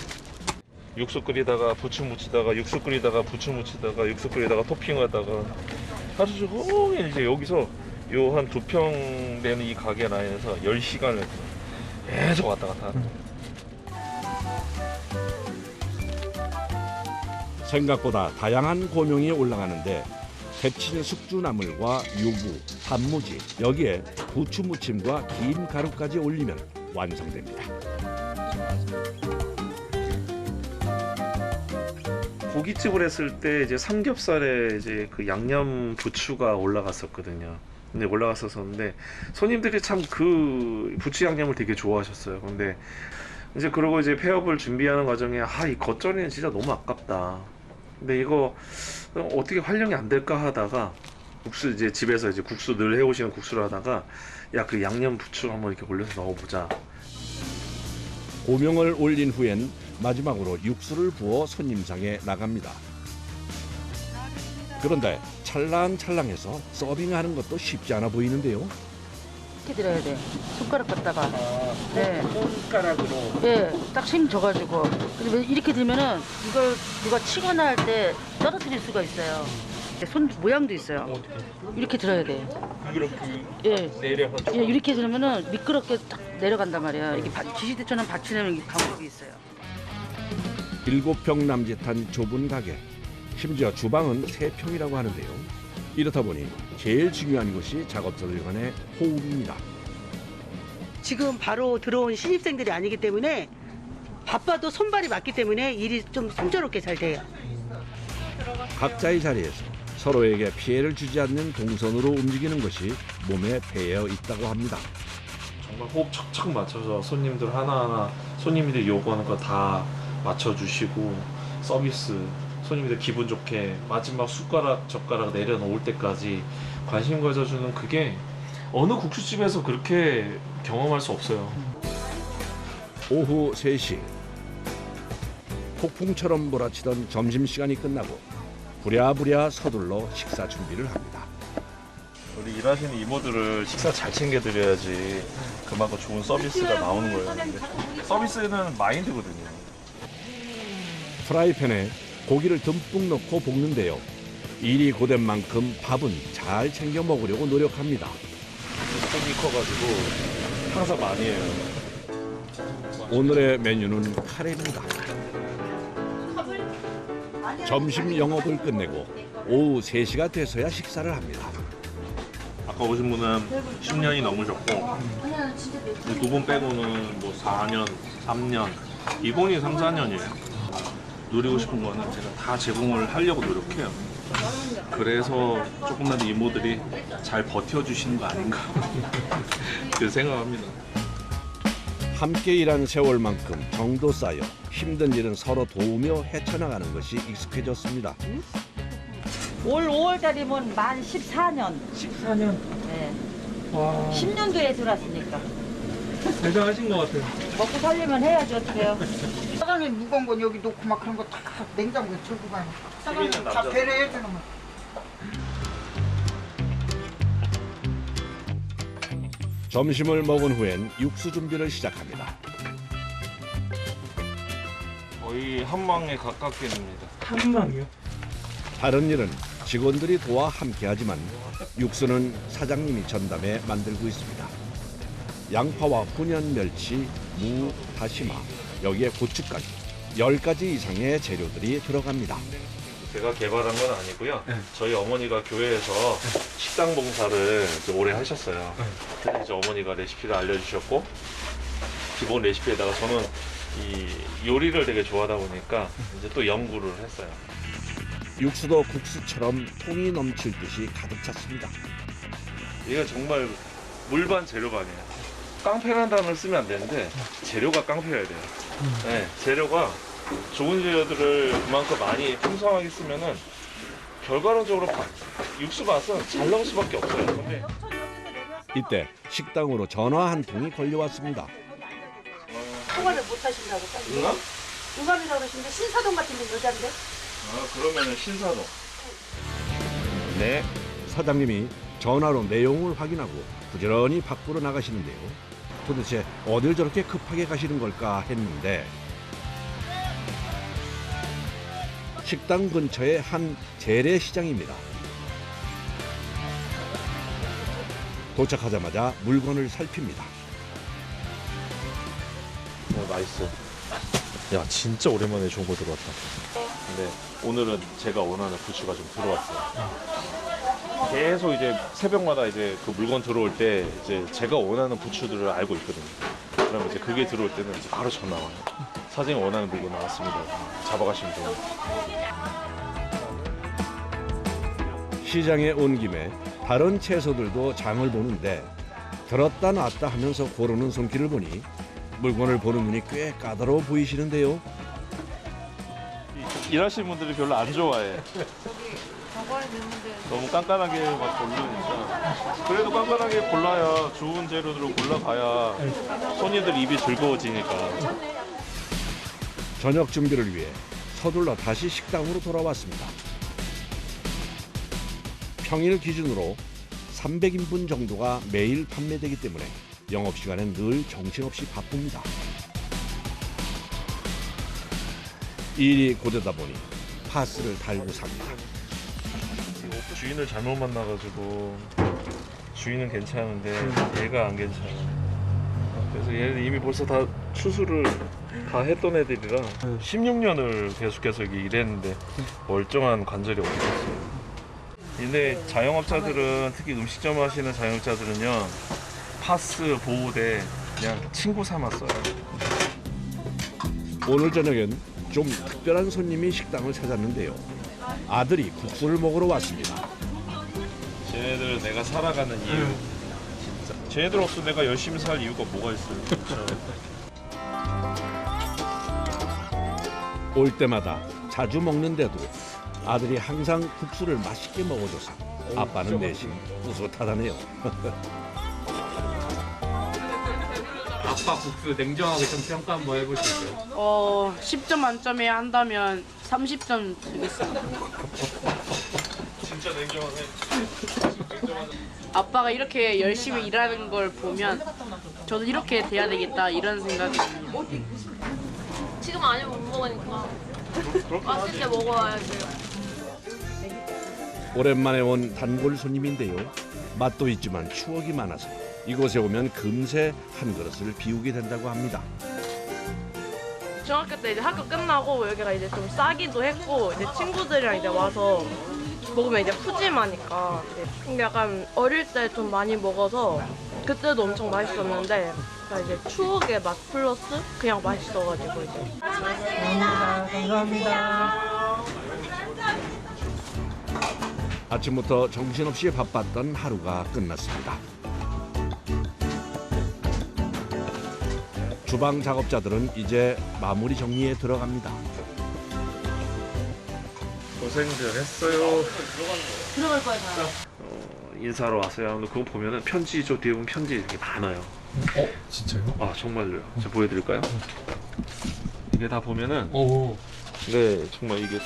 육수 끓이다가 부추 무치다가 육수 끓이다가 부추 무치다가 육수 끓이다가 토핑하다가 아주 종일 이제 여기서 요 한 2평 되는 이 가게 라인에서 10시간을 계속 왔다 갔다 하는 거예요. 생각보다 다양한 고명이 올라가는데 데친 숙주나물과 유부, 단무지, 여기에 부추 무침과 김 가루까지 올리면 완성됩니다. 고깃집을 했을 때 이제 삼겹살에 이제 그 양념 부추가 올라갔었거든요. 근데 올라갔었는데 손님들이 참 그 부추 양념을 되게 좋아하셨어요. 근데 이제 그러고 이제 폐업을 준비하는 과정에 이 겉절이는 진짜 너무 아깝다. 근데 이거 어떻게 활용이 안 될까 하다가 국수 이제 집에서 이제 국수 늘 해오시는 국수를 하다가 야, 그 양념 부추 한번 이렇게 올려서 넣어보자. 고명을 올린 후엔 마지막으로 육수를 부어 손님상에 나갑니다. 그런데 찰랑찰랑해서 서빙하는 것도 쉽지 않아 보이는데요. 이렇게 들어야 돼. 손가락 갖다가. 네. 손가락으로. 네, 딱 힘 줘가지고. 그리고 이렇게 들면은 이걸 누가 치거나 할 때 떨어뜨릴 수가 있어요. 손 모양도 있어요. 이렇게 들어야 돼. 이렇게 예. 내려서. 예, 이렇게 들면은 미끄럽게 딱 내려간단 말이야. 이게 지시대처럼 받치려면 이게 방법이 있어요. 7평 남짓한 좁은 가게. 심지어 주방은 3평이라고 하는데요. 이렇다 보니 제일 중요한 것이 작업자들 간의 호흡입니다. 지금 바로 들어온 신입생들이 아니기 때문에 바빠도 손발이 맞기 때문에 일이 좀 순조롭게 잘 돼요. 각자의 자리에서 서로에게 피해를 주지 않는 동선으로 움직이는 것이 몸에 배어 있다고 합니다. 정말 호흡 척척 맞춰서 손님들 하나하나 손님들이 요구하는 거 다 맞춰주시고 서비스 손님들 기분 좋게 마지막 숟가락 젓가락 내려놓을 때까지 관심 가져주는 그게 어느 국수집에서 그렇게 경험할 수 없어요. 오후 3시 폭풍처럼 몰아치던 점심시간이 끝나고 부랴부랴 서둘러 식사 준비를 합니다. 우리 일하시는 이모들을 식사 잘 챙겨드려야지 그만큼 좋은 서비스가 나오는 거예요. 근데 서비스는 마인드거든요. 프라이팬에 고기를 듬뿍 넣고 볶는데요. 일이 고된 만큼 밥은 잘 챙겨 먹으려고 노력합니다. 손이 커가지고 항상 많이 해요. 오늘의 메뉴는 카레입니다. 점심 영업을 끝내고 오후 3시가 돼서야 식사를 합니다. 아까 오신 분은 10년이 넘으셨고 두 분 빼고는 뭐 4년, 3년, 이분이 3, 4년이에요. 누리고 싶은 거는 제가 다 제공을 하려고 노력해요. 그래서 조금이라도 이모들이 잘 버텨주시는 거 아닌가 그 생각합니다. 함께 일한 세월만큼 정도 쌓여 힘든 일은 서로 도우며 헤쳐나가는 것이 익숙해졌습니다. 올 5월달이면 만 14년. 14년? 네. 와. 10년도에 들어왔으니까. 대단하신 것 같아요. 먹고 살려면 해야지 어떡해요. 사장님 무거운 건 여기 놓고 막 그런 거 다 냉장고에 들고 가요. 사장님 다 배려해 주는 거. 점심을 먹은 후엔 육수 준비를 시작합니다. 거의 한 방에 가깝게 됩니다. 한 방이요? 다른 일은 직원들이 도와 함께하지만 육수는 사장님이 전담해 만들고 있습니다. 양파와 훈연 멸치, 무, 다시마, 여기에 고춧가루 10가지 이상의 재료들이 들어갑니다. 제가 개발한 건 아니고요. 저희 어머니가 교회에서 식당 봉사를 이제 오래 하셨어요. 그래서 이제 어머니가 레시피를 알려주셨고 기본 레시피에다가 저는 이 요리를 되게 좋아하다 보니까 이제 또 연구를 했어요. 육수도 국수처럼 통이 넘칠 듯이 가득 찼습니다. 이게 정말 물반 재료반이에요. 깡패라는 단어를 쓰면 안 되는데 재료가 깡패여야 돼요. 네, 재료가 좋은 재료들을 그만큼 많이 풍성하게 쓰면은 결과론적으로 육수 맛은 잘 나올 수밖에 없어요. 근데 이때 식당으로 전화 한 통이 걸려왔습니다. 통화를 못 하신다고. 누나? 누가이라고 그러시는데 신사동 같은데 여잔데? 아 그러면은 신사동. 네, 사장님이 전화로 내용을 확인하고 부지런히 밖으로 나가시는데요. 도대체 어딜 저렇게 급하게 가시는 걸까 했는데 식당 근처의 한 재래시장입니다. 도착하자마자 물건을 살핍니다. 맛있어. 야 진짜 오랜만에 좋은 거 들어왔다. 근데 오늘은 제가 원하는 부추가 좀 들어왔어요. 계속 이제 새벽마다 이제 그 물건 들어올 때 이제 제가 원하는 부추들을 알고 있거든요. 그러면 이제 그게 들어올 때는 이제 바로 전화 와요. 사장님 원하는 물건 나왔습니다. 잡아가시면 돼요. 시장에 온 김에 다른 채소들도 장을 보는데 들었다 놨다 하면서 고르는 손길을 보니 물건을 보는 눈이 꽤 까다로워 보이시는데요. 일하시는 분들이 별로 안 좋아해. 너무 깐깐하게 막 고르니까. 그래도 깐깐하게 골라야 좋은 재료들을 골라가야 손님들 입이 즐거워지니까. 저녁 준비를 위해 서둘러 다시 식당으로 돌아왔습니다. 평일 기준으로 300인분 정도가 매일 판매되기 때문에 영업시간엔 늘 정신없이 바쁩니다. 일이 고되다 보니 파스를 달고 삽니다. 주인을 잘못 만나가지고 주인은 괜찮은데 얘가 안 괜찮아. 그래서 얘는 이미 벌써 다 추수를 다 했던 애들이라 16년을 계속해서 여기 일했는데 멀쩡한 관절이 없었어요. 근데 자영업자들은, 특히 음식점 하시는 자영업자들은요, 파스 보호대 그냥 친구 삼았어요. 오늘 저녁엔 좀 특별한 손님이 식당을 찾았는데요. 아들이 국수를 먹으러 왔습니다. 쟤네들 내가 살아가는 이유. 진짜. 쟤네들 없어 내가 열심히 살 이유가 뭐가 있어요. 올 때마다 자주 먹는데도 아들이 항상 국수를 맛있게 먹어줘서 아빠는 내심 뿌듯하다네요. 아빠 국수 냉정하게 좀 평가 한번 해볼 수 있어요? 10점 만점에 한다면 30점 드리겠습니다. 진짜 냉정하네. 아빠가 이렇게 열심히 일하는 걸 보면 저도 이렇게 돼야 되겠다 이런 생각이 듭니다. 지금 아니면 못 먹으니까 맛있게 먹어야 돼요. 오랜만에 온 단골 손님인데요. 맛도 있지만 추억이 많아서 이곳에 오면 금세 한 그릇을 비우게 된다고 합니다. 중학교 때 이제 학교 끝나고 여기가 이제 좀 싸기도 했고 이제 친구들이랑 이제 와서 먹으면 이제 푸짐하니까 근데 약간 어릴 때 좀 많이 먹어서 그때도 엄청 맛있었는데 그러니까 이제 추억의 맛 플러스 그냥 맛있어가지고 이제. 감사합니다. 아침부터 정신없이 바빴던 하루가 끝났습니다. 주방 작업자들은 이제 마무리 정리에 들어갑니다. 고생들 했어요. 들어갈 거야, 다. 인사하러 왔어요. 근데 그거 보면은 편지, 저 뒤에 보면 편지 이렇게 많아요. 진짜요? 아, 정말로요. 제가 보여드릴까요? 이게 다 보면은 오. 네, 정말 이게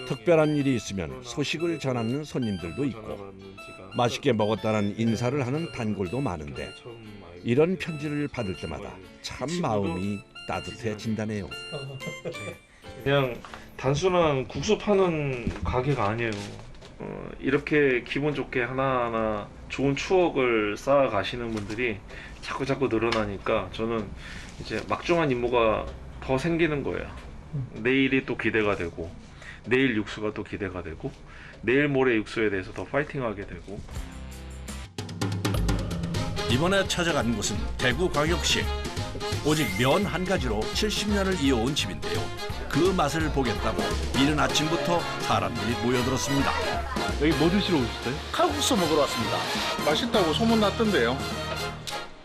특별한 일이 있으면 소식을 전하는 손님들도 있고 맛있게 먹었다는 인사를 하는 단골도 많은데 이런 편지를 받을 때마다 참 마음이 따뜻해진다네요. 그냥 단순한 국수 파는 가게가 아니에요. 이렇게 기분 좋게 하나하나 좋은 추억을 쌓아 가시는 분들이 자꾸 늘어나니까 저는 이제 막중한 임무가 더 생기는 거예요. 내일이 또 기대가 되고 내일 육수가 또 기대가 되고 내일 모레 육수에 대해서 더 파이팅하게 되고. 이번에 찾아간 곳은 대구광역시. 오직 면 한 가지로 70년을 이어온 집인데요. 그 맛을 보겠다고 이른 아침부터 사람들이 모여들었습니다. 여기 뭐 드시러 오셨어요? 칼국수 먹으러 왔습니다. 맛있다고 소문났던데요.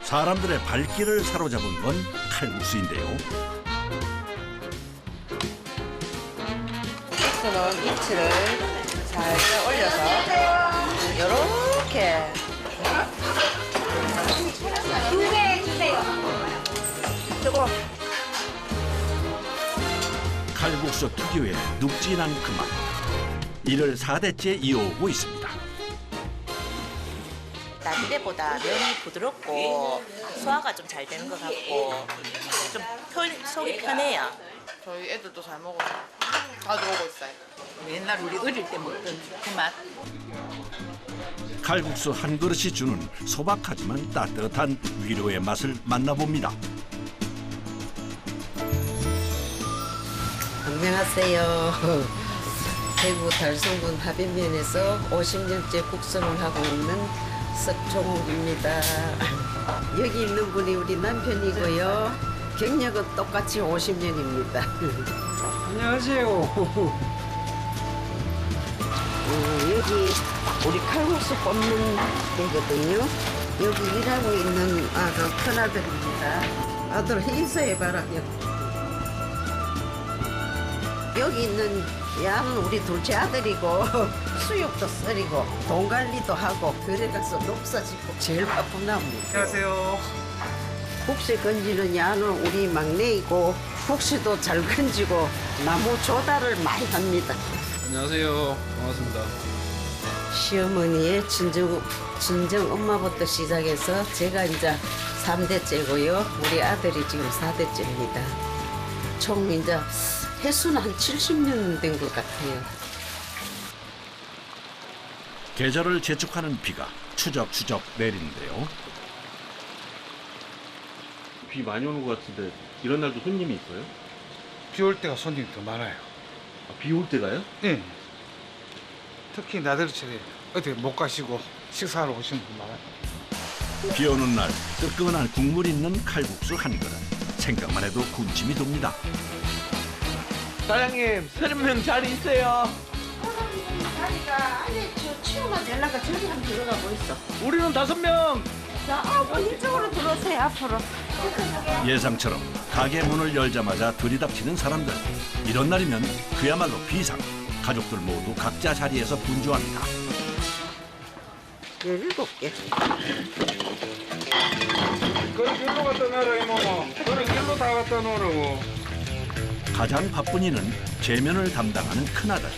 사람들의 발길을 사로잡은 건 칼국수인데요. 국수는 이치를 살짝 올려서 요렇게 뜨거워. 칼국수 특유의 눅진한 그 맛. 이를 4대째 이어오고 있습니다. 낮 때보다 면이 부드럽고 소화가 좀 잘 되는 것 같고 좀 속이 편해요. 저희 애들도 잘 먹어요. 다 들어오고 있어요. 옛날 우리 어릴 때 먹던 그 맛. 칼국수 한 그릇이 주는 소박하지만 따뜻한 위로의 맛을 만나봅니다. 안녕하세요. 대구 달성군 하빈면에서 50년째 국수를 하고 있는 석종욱입니다. 여기 있는 분이 우리 남편이고요. 경력은 똑같이 50년입니다. 안녕하세요. 여기 우리 칼국수 뽑는 데거든요. 여기 일하고 있는 큰아들입니다. 아들 인사해봐라. 여기 있는 야는 우리 둘째 아들이고 수육도 썰이고 돈 관리도 하고 별에 가서 농사 짓고 제일 바쁜 나무입니다. 안녕하세요. 국수 건지는 야는 우리 막내이고 국수도 잘 건지고 나무 조달을 많이 합니다. 안녕하세요. 반갑습니다. 시어머니의 친정 엄마부터 시작해서 제가 이제 3대째고요. 우리 아들이 지금 4대째입니다. 총 이제 횟수는 한 70년 된 것 같아요. 계절을 재촉하는 비가 추적추적 내리는데요. 비 많이 오는 것 같은데 이런 날도 손님이 있어요? 비 올 때가 손님이 더 많아요. 비 올 때가요? 예. 특히 나들이철에 어디 못 가시고 식사하러 오시는 분 많아요. 비 오는 날 뜨끈한 국물 있는 칼국수 한 그릇. 생각만 해도 군침이 돕니다. 사장님, 30명 자리 있어요. 자리가 안에 치우면 되려니까 저기 한번 들어가 보이소. 우리는 5명. 자, 이쪽으로 들어오세요, 앞으로. 예상처럼 가게 문을 열자마자 들이닥치는 사람들. 이런 날이면 그야말로 비상. 가족들 모두 각자 자리에서 분주합니다. 17개. 그래 길로 갖다 놔라 이모모. 그래 길로 다 갖다 놓으라고. 가장 바쁜 이는 제면을 담당하는 큰아들.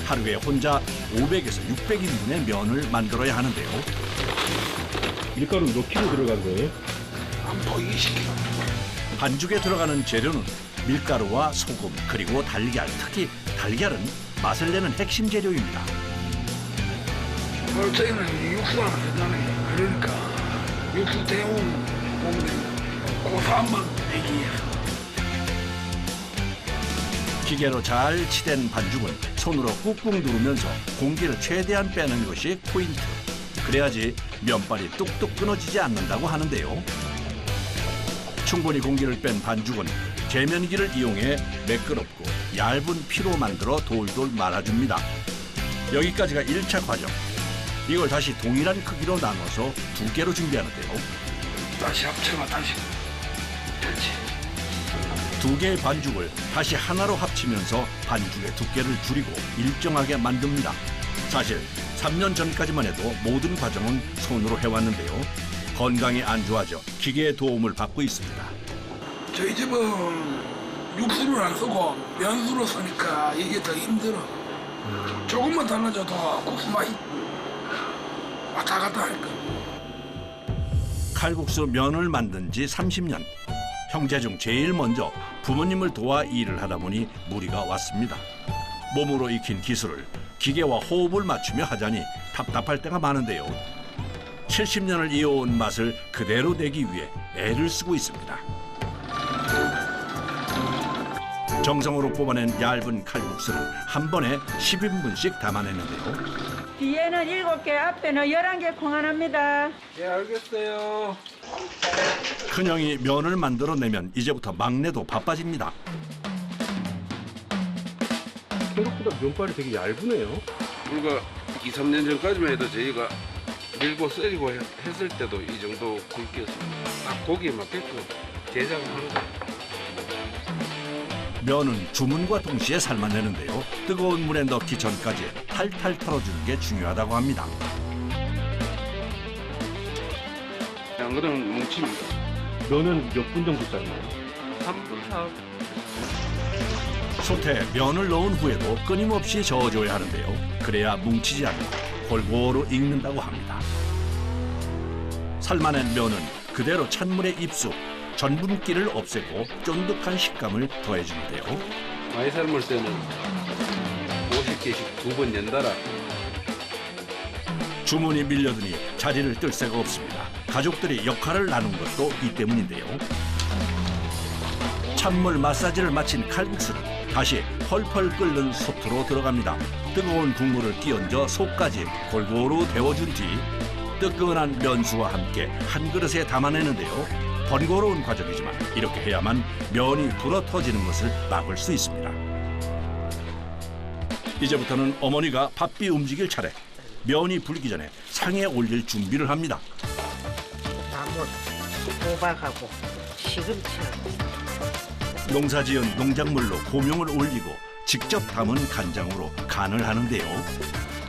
하루에 혼자 500에서 600인분의 면을 만들어야 하는데요. 밀가루 몇 킬로 들어간 거예요? 뭐 20kg. 반죽에 들어가는 재료는 밀가루와 소금 그리고 달걀. 특히 달걀은 맛을 내는 핵심 재료입니다. 저희는 육수가 되잖아요. 그러니까 육수 데우면 고소한 맛 내기 위해서. 기계로 잘 치댄 반죽은 손으로 꾹꾹 누르면서 공기를 최대한 빼는 것이 포인트. 그래야지 면발이 뚝뚝 끊어지지 않는다고 하는데요. 충분히 공기를 뺀 반죽은 제면기를 이용해 매끄럽고 얇은 피로 만들어 돌돌 말아줍니다. 여기까지가 1차 과정. 이걸 다시 동일한 크기로 나눠서 2개로 준비하는데요. 다시 합쳐가 다시. 그렇지. 2개의 반죽을 다시 하나로 합치면서 반죽의 두께를 줄이고 일정하게 만듭니다. 사실 3년 전까지만 해도 모든 과정은 손으로 해왔는데요. 건강이 안 좋아져 기계의 도움을 받고 있습니다. 저희 집은 육수를 안 쓰고 면수로 쓰니까 이게 더 힘들어. 조금만 달라져도 국수 맛이 왔다 갔다 하니까. 칼국수 면을 만든 지 30년. 형제 중 제일 먼저 부모님을 도와 일을 하다 보니 무리가 왔습니다. 몸으로 익힌 기술을 기계와 호흡을 맞추며 하자니 답답할 때가 많은데요. 70년을 이어온 맛을 그대로 내기 위해 애를 쓰고 있습니다. 정성으로 뽑아낸 얇은 칼국수를 한 번에 10인분씩 담아내는데요. 뒤에는 7개, 앞에는 11개 콩 하나입니다. 예, 알겠어요. 큰형이 면을 만들어내면 이제부터 막내도 바빠집니다. 생각보다 면발이 되게 얇으네요. 불과 2, 3년 전까지만 해도 저희가 밀고 썰이고 했을 때도 이 정도 굵기였습니다. 딱 고기에 맞게끔 제작을 하는 거예요. 면은 주문과 동시에 삶아내는데요. 뜨거운 물에 넣기 전까지 탈탈 털어주는 게 중요하다고 합니다. 안 그러면 뭉칩니다. 면은 몇 분 정도 삶아요? 3분, 4분. 솥에 면을 넣은 후에도 끊임없이 저어줘야 하는데요. 그래야 뭉치지 않고 골고루 익는다고 합니다. 삶아낸 면은 그대로 찬물에 입수, 전분기를 없애고 쫀득한 식감을 더해주는데요. 많이 삶을 때는 50개씩 2번 연달아. 주문이 밀려드니 자리를 뜰 새가 없습니다. 가족들이 역할을 나눈 것도 이 때문인데요. 찬물 마사지를 마친 칼국수는 다시 펄펄 끓는 솥으로 들어갑니다. 뜨거운 국물을 끼얹어 속까지 골고루 데워준 뒤 뜨끈한 면수와 함께 한 그릇에 담아내는데요. 번거로운 과정이지만 이렇게 해야만 면이 불어 터지는 것을 막을 수 있습니다. 이제부터는 어머니가 바삐 움직일 차례. 면이 불기 전에 상에 올릴 준비를 합니다. 나물, 호박하고 시금치하고. 농사지은 농작물로 고명을 올리고 직접 담은 간장으로 간을 하는데요.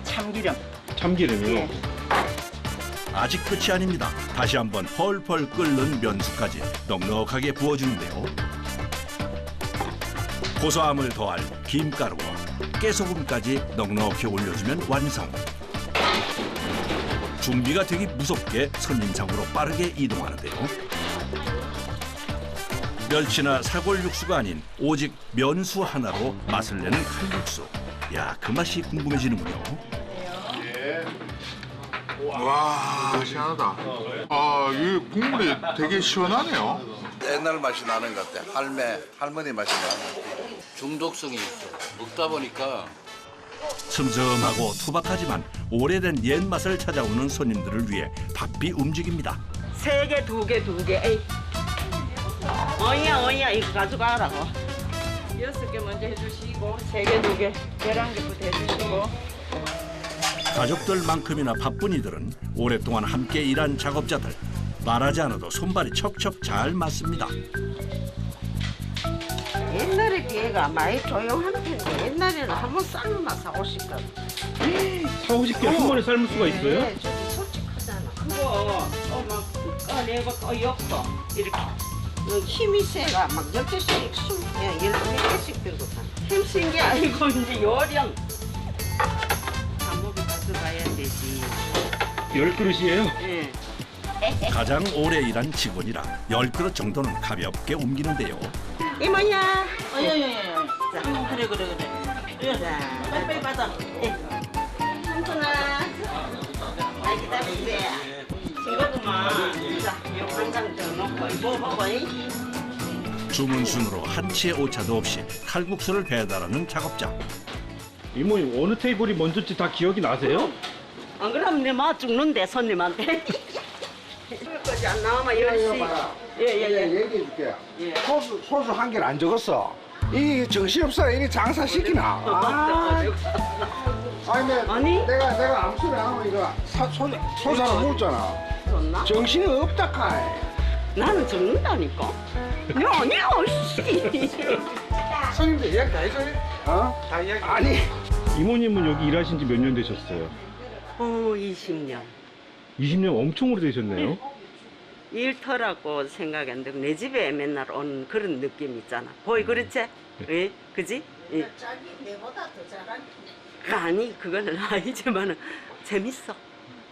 참기름. 참기름이요? 아직 끝이 아닙니다. 다시 한번 펄펄 끓는 면수까지 넉넉하게 부어주는데요. 고소함을 더할 김가루와 깨소금까지 넉넉히 올려주면 완성. 준비가 되기 무섭게 손님상으로 빠르게 이동하는데요. 멸치나 사골 육수가 아닌 오직 면수 하나로 맛을 내는 칼국수. 야, 그 맛이 궁금해지는군요. 와, 시원하다. 아, 이 국물이 되게 시원하네요. 옛날 맛이 나는 것 같아. 할머니 맛이 나는 것 같아. 중독성이 있어. 먹다 보니까 슴슴하고 투박하지만 오래된 옛맛을 찾아오는 손님들을 위해 바삐 움직입니다. 3개, 2개, 2개. 에이. 어이야, 이거 가져가라고. 6개 먼저 해주시고 3개, 2개, 11개부터 해주시고. 가족들만큼이나 바쁜 이들은 오랫동안 함께 일한 작업자들. 말하지 않아도 손발이 척척 잘 맞습니다. 옛날에 비해가 많이 조용한 편인데 옛날에는 한번 삶으면 사고 싶다. 사고 싶게 한 번에 삶을 수가 있어요? 네, 저기 솔직하잖아. 그거 막 꺼내고 또 엮어. 이렇게. 힘이 세가 막 12개씩 그냥 12개씩 들고 가. 힘쓴 게 아니고 이제 요령. 감옥에 가져가야 되지. 10그릇이에요? 예. 가장 오래 일한 직원이라 10그릇 정도는 가볍게 옮기는데요. 이모야. 어여여여. 자, 그래. 자, 빨리 받아. 한푼아. 잘 기다리세요. 친구들만. 자, 이거 한장 더 넣고 이거 먹어. 주문 순으로 한치의 오차도 없이 칼국수를 배달하는 작업자. 이모님 어느 테이블이 먼저인지 다 기억이 나세요? 안 그러면 내 맛 죽는데 손님한테. 거지 안 나오면 10시. 예. 얘기해 줄게. 소주 한 개를 안 적었어. 이 정신없어. 이 장사 시키나. 아니, 내가 아무 소리 안 하면 이거 소주 하나 먹었잖아. 정신이 없다 카이. 나는 적는다니까. 아니야, 씨. 손님들 이야기 다 해줘요? 다 이야기. 아니. 이모님은 여기 일하신 지 몇 년 되셨어요? 20년. 20년 엄청 오래되셨네요. 일터라고 생각이 안 들고 내 집에 맨날 온 그런 느낌 있잖아. 보이 그렇지? 예? 그지? 예. 짝이 내보다 더 잘하네. 아니 그거는 아니지만은 재밌어.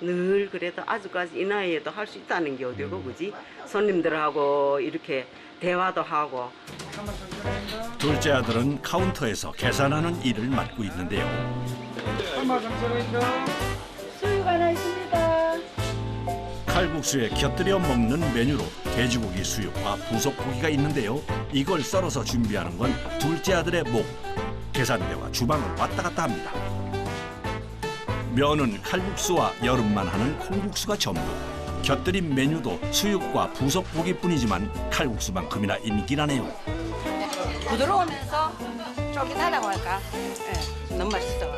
늘 그래도 아직까지 이 나이에도 할 수 있다는 게 어디고 그지? 손님들하고 이렇게 대화도 하고. 둘째 아들은 카운터에서 계산하는 일을 맡고 있는데요. 얼마 정도인가? 수육 하나 있습니다. 칼국수에 곁들여 먹는 메뉴로 돼지고기 수육과 부속고기가 있는데요. 이걸 썰어서 준비하는 건 둘째 아들의 목. 계산대와 주방을 왔다 갔다 합니다. 면은 칼국수와 여름만 하는 콩국수가 전부. 곁들인 메뉴도 수육과 부속고기뿐이지만 칼국수만큼이나 인기나네요. 부드러우면서 쫄깃하다고 할까? 네, 너무 맛있어.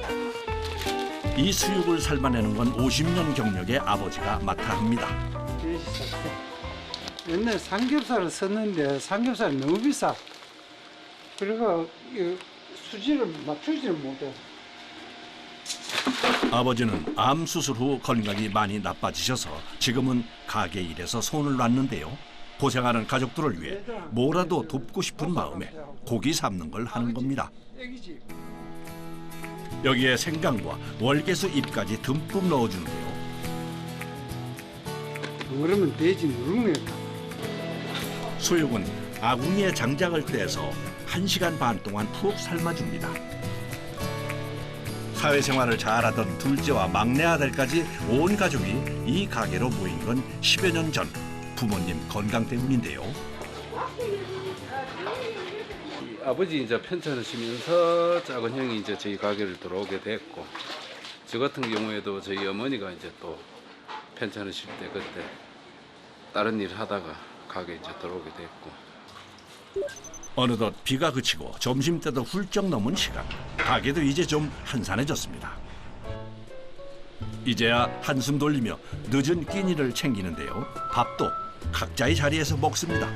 이 수육을 삶아내는 건 50년 경력의 아버지가 맡아 합니다. 옛날 삼겹살을 썼는데 삼겹살이 너무 비싸. 그래서 수지를 맞추지를 못해. 아버지는 암 수술 후 건강이 많이 나빠지셔서 지금은 가게 일에서 손을 놨는데요. 고생하는 가족들을 위해 뭐라도 돕고 싶은 마음에 고기 삶는 걸 하는 겁니다. 여기에 생강과 월계수 잎까지 듬뿍 넣어주는데요. 그러면 돼지 누룩네. 수육은 아궁이에 장작을 떼서 1시간 반 동안 푹 삶아줍니다. 사회생활을 잘하던 둘째와 막내 아들까지 온 가족이 이 가게로 모인 건 10여 년 전 부모님 건강 때문인데요. 아버지 이제 편찮으시면서 작은 형이 이제 저희 가게를 들어오게 됐고, 저 같은 경우에도 저희 어머니가 이제 또 편찮으실 때 그때 다른 일 하다가 가게 이제 들어오게 됐고. 어느덧 비가 그치고 점심때도 훌쩍 넘은 시간. 가게도 이제 좀 한산해졌습니다. 이제야 한숨 돌리며 늦은 끼니를 챙기는데요. 밥도 각자의 자리에서 먹습니다.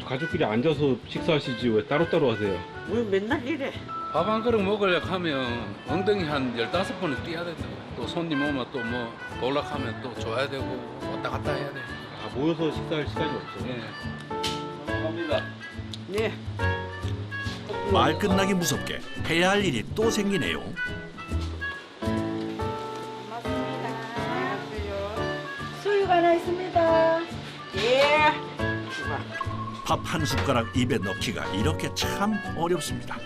가족끼리 앉아서 식사하시지 왜 따로따로 하세요? 왜 맨날 이래? 밥 한 그릇 먹으려고 하면 엉덩이 한 15번은 뛰어야 된다. 또 손님 오면 또 뭐 놀락하면 또 줘야 되고 왔다 갔다 해야 돼. 모여서 식사할 시간이 없어요. 네. 감사합니다. 네. 말 끝나기 무섭게 해야 할 일이 또 생기네요. 수육 하나 있습니다. 예. 밥 한 숟가락 입에 넣기가 이렇게 참 어렵습니다.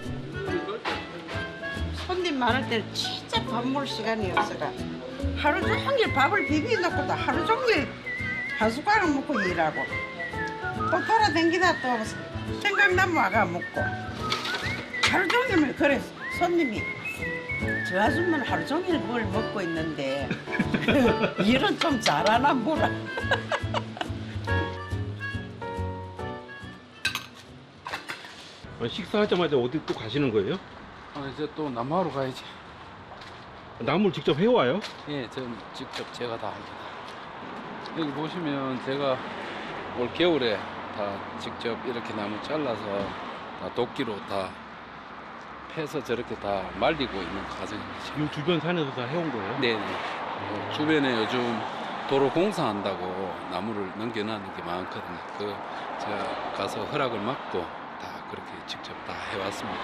손님 많을 때는 진짜 밥 먹을 시간이 없어가 하루 종일 밥을 비벼놓고도 하루 종일 한 숟가락 먹고 일하고 또 돌아다니다 또 생각나면 와가 먹고 하루 종일 그래 손님이 저 아줌마는 하루 종일 뭘 먹고 있는데 일은 좀 잘하나 뭐라. 식사하자마자 어디 또 가시는 거예요? 이제 또 나무하러 가야지. 나무를 직접 해와요? 예, 저는 직접 제가 다 합니다. 여기 보시면 제가 올 겨울에 다 직접 이렇게 나무 잘라서 다 도끼로 다 패서 저렇게 다 말리고 있는 과정입니다. 이 주변 산에서 다 해온 거예요? 네네. 주변에 요즘 도로 공사한다고 나무를 넘겨놨는 게 많거든요. 그 제가 가서 허락을 받고 다 그렇게 직접 다 해왔습니다.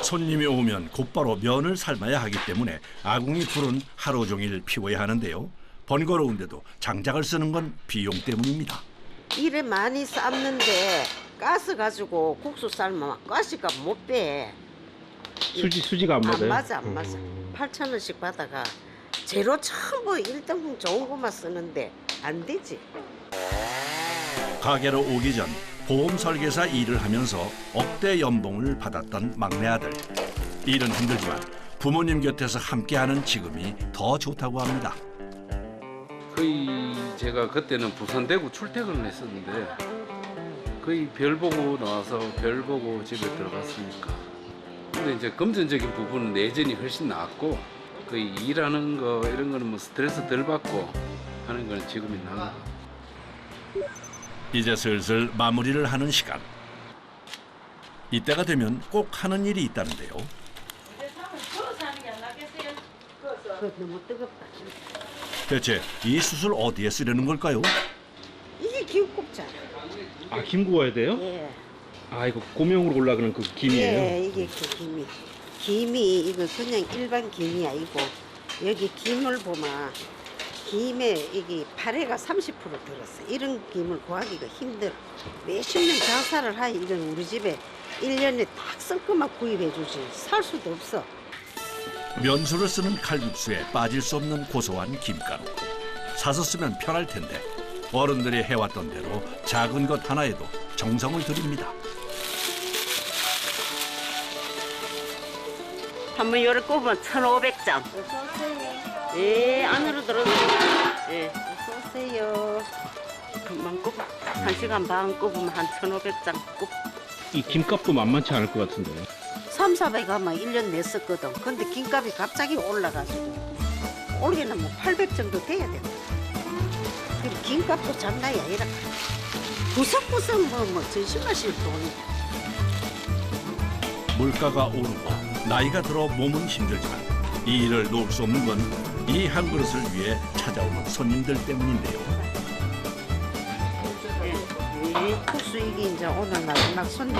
손님이 오면 곧바로 면을 삶아야 하기 때문에 아궁이 불은 하루 종일 피워야 하는데요. 번거로운데도 장작을 쓰는 건 비용 때문입니다. 이래 많이 삶는데 가스 가지고 국수 삶으면 가스가 못 빼. 수지가 안 맞아요? 안 맞아. 8,000원씩 받아가 재료 전부 1등분 좋은 것만 쓰는데 안 되지. 가게로 오기 전 보험 설계사 일을 하면서 억대 연봉을 받았던 막내 아들. 일은 힘들지만 부모님 곁에서 함께하는 지금이 더 좋다고 합니다. 거의 제가 그때는 부산 대구 출퇴근을 했었는데 거의 별 보고 나와서 별 보고 집에 들어갔으니까. 근데 이제 금전적인 부분은 내전이 훨씬 낫고 거의 일하는 거 이런 거는 뭐 스트레스 덜 받고 하는 거는 지금이 나아. 이제 슬슬 마무리를 하는 시간. 이때가 되면 꼭 하는 일이 있다는데요. 너무 뜨겁다. 대체 이 숯을 어디에 쓰려는 걸까요? 이게 김국자야. 아, 김 구워야 돼요? 예. 아, 이거 고명으로 올라가는 그 김이에요? 예, 이게 그 김이. 김이 이거 그냥 일반 김이 아니고 여기 김을 보면 김에 이게 파래가 30% 들었어. 이런 김을 구하기가 힘들어. 몇십 년 장사를 하니 이런 우리 집에 1년에 딱 쓸 것만 구입해 주지. 살 수도 없어. 면수를 쓰는 칼국수에 빠질 수 없는 고소한 김가루. 사서 쓰면 편할 텐데 어른들이 해왔던 대로 작은 것 하나에도 정성을 들입니다. 한번 열을 꼽으면 1,500장. 예, 안으로 들어오세요. 예. 어서 오세요. 금방 꼽아. 1시간 반 꼽으면 한 1,500장 꼽. 이 김값도 만만치 않을 것 같은데. 3, 400 하면 1년 냈었거든. 근데 김값이 갑자기 올라가지고 올해는 뭐 800 정도 돼야 된다. 그리고 김값도 장난이 아니라 구석구석 뭐 전신마실 돈이다. 물가가 오르고 나이가 들어 몸은 힘들지만 이 일을 놓을 수 없는 건 이 한 그릇을 위해 찾아오는 손님들 때문인데요. 예, 국수 이게 이제 오늘 마지막 손님.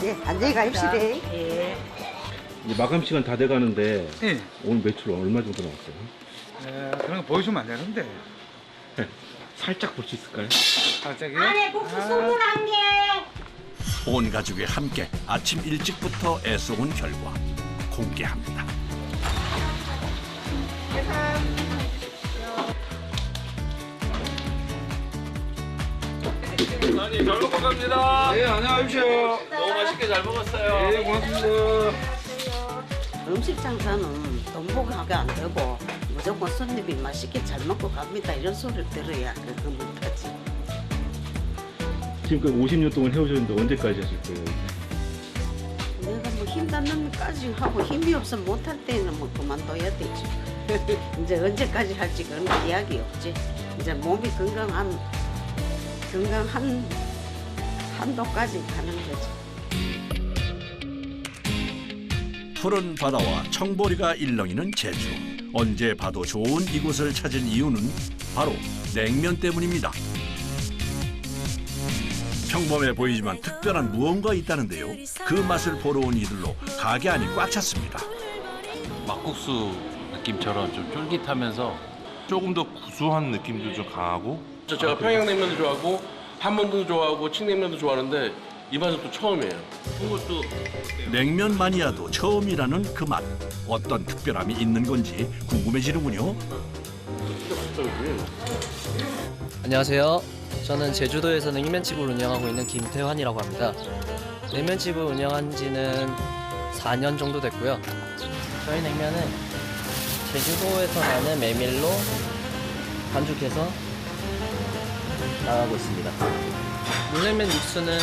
네, 안녕히 가십시다. 예. 이제 마감 시간 다 돼가는데 예. 오늘 매출 얼마 정도 나왔어요? 그런 거 보여주면 안 되는데. 살짝 볼 수 있을까요? 갑자기? 안에 국수 21개. 온 가족이 함께 아침 일찍부터 애써온 결과 공개합니다. 아니, 잘 먹고 갑니다. 네, 안녕하십시오. 너무 맛있게 잘 먹었어요. 네, 고맙습니다. 음식 장사는 돈 보고 하게 안 되고 무조건 손님이 맛있게 잘 먹고 갑니다. 이런 소리를 들어야 그거 못하지. 지금까지 50년 동안 해오셨는데 언제까지 하실 거예요? 내가 뭐 힘 닿는 까지 하고 힘이 없어 못할 때는 뭐 그만둬야 되지. 이제 언제까지 할지 그런 이야기 없지. 이제 몸이 건강한 한도까지 가는 거지. 푸른 바다와 청보리가 일렁이는 제주. 언제 봐도 좋은 이곳을 찾은 이유는 바로 냉면 때문입니다. 평범해 보이지만 특별한 무언가 있다는데요. 그 맛을 보러 온 이들로 가게 안이 꽉 찼습니다. 막국수 느낌처럼 좀 쫄깃하면서 조금 더 구수한 느낌도 좀 강하고. 제가 평양냉면도 좋아하고 한번도 좋아하고 칡냉면도 좋아하는데 이 맛은 또 처음이에요. 이것도 냉면 마니아도 처음이라는 그 맛. 어떤 특별함이 있는 건지 궁금해지는군요. 안녕하세요. 저는 제주도에서 냉면집을 운영하고 있는 김태환이라고 합니다. 냉면집을 운영한 지는 4년 정도 됐고요. 저희 냉면은 제주도에서 나는 메밀로 반죽해서 나가고 있습니다. 물냉면 육수는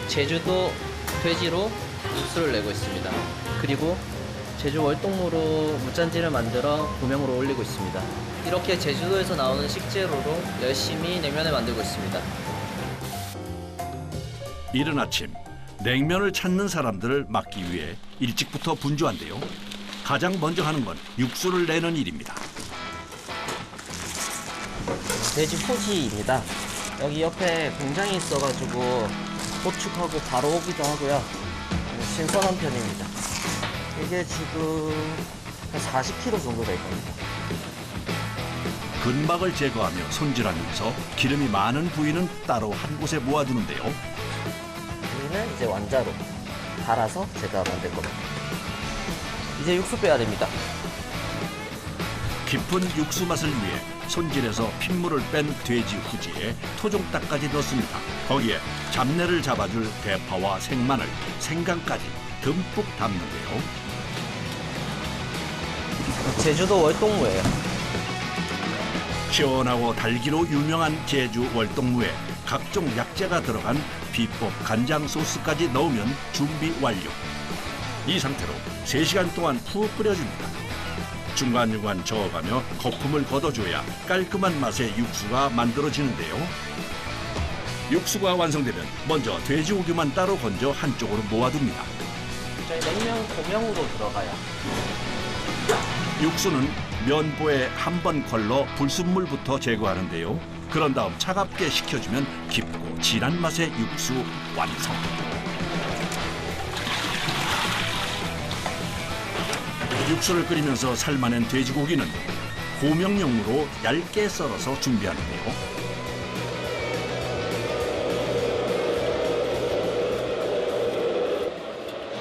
제주도 돼지로 육수를 내고 있습니다. 그리고 제주 월동무로 무짠지를 만들어 고명으로 올리고 있습니다. 이렇게 제주도에서 나오는 식재료로 열심히 냉면을 만들고 있습니다. 이른 아침 냉면을 찾는 사람들을 막기 위해 일찍부터 분주한데요. 가장 먼저 하는 건 육수를 내는 일입니다. 돼지 포지입니다. 여기 옆에 공장이 있어가지고 도축하고 바로 오기도 하고요. 신선한 편입니다. 이게 지금 한 40kg 정도 될 겁니다. 근막을 제거하며 손질하면서 기름이 많은 부위는 따로 한 곳에 모아두는데요. 여기는 이제 완자로 갈아서 제가 만들 겁니다. 이제 육수 빼야 됩니다. 깊은 육수 맛을 위해 손질해서 핏물을 뺀 돼지 후지에 토종닭까지 넣습니다. 거기에 잡내를 잡아줄 대파와 생마늘, 생강까지 듬뿍 담는데요. 제주도 월동무예요. 시원하고 달기로 유명한 제주 월동무에 각종 약재가 들어간 비법 간장 소스까지 넣으면 준비 완료. 이 상태로 3시간 동안 푹 끓여줍니다. 중간중간 저어가며 거품을 걷어줘야 깔끔한 맛의 육수가 만들어지는데요. 육수가 완성되면 먼저 돼지고기만 따로 건져 한쪽으로 모아둡니다. 저희 냉면 고명으로 들어가요. 육수는 면보에 한 번 걸러 불순물부터 제거하는데요. 그런 다음 차갑게 식혀주면 깊고 진한 맛의 육수 완성. 육수를 끓이면서 삶아낸 돼지고기는 고명용으로 얇게 썰어서 준비하는데요.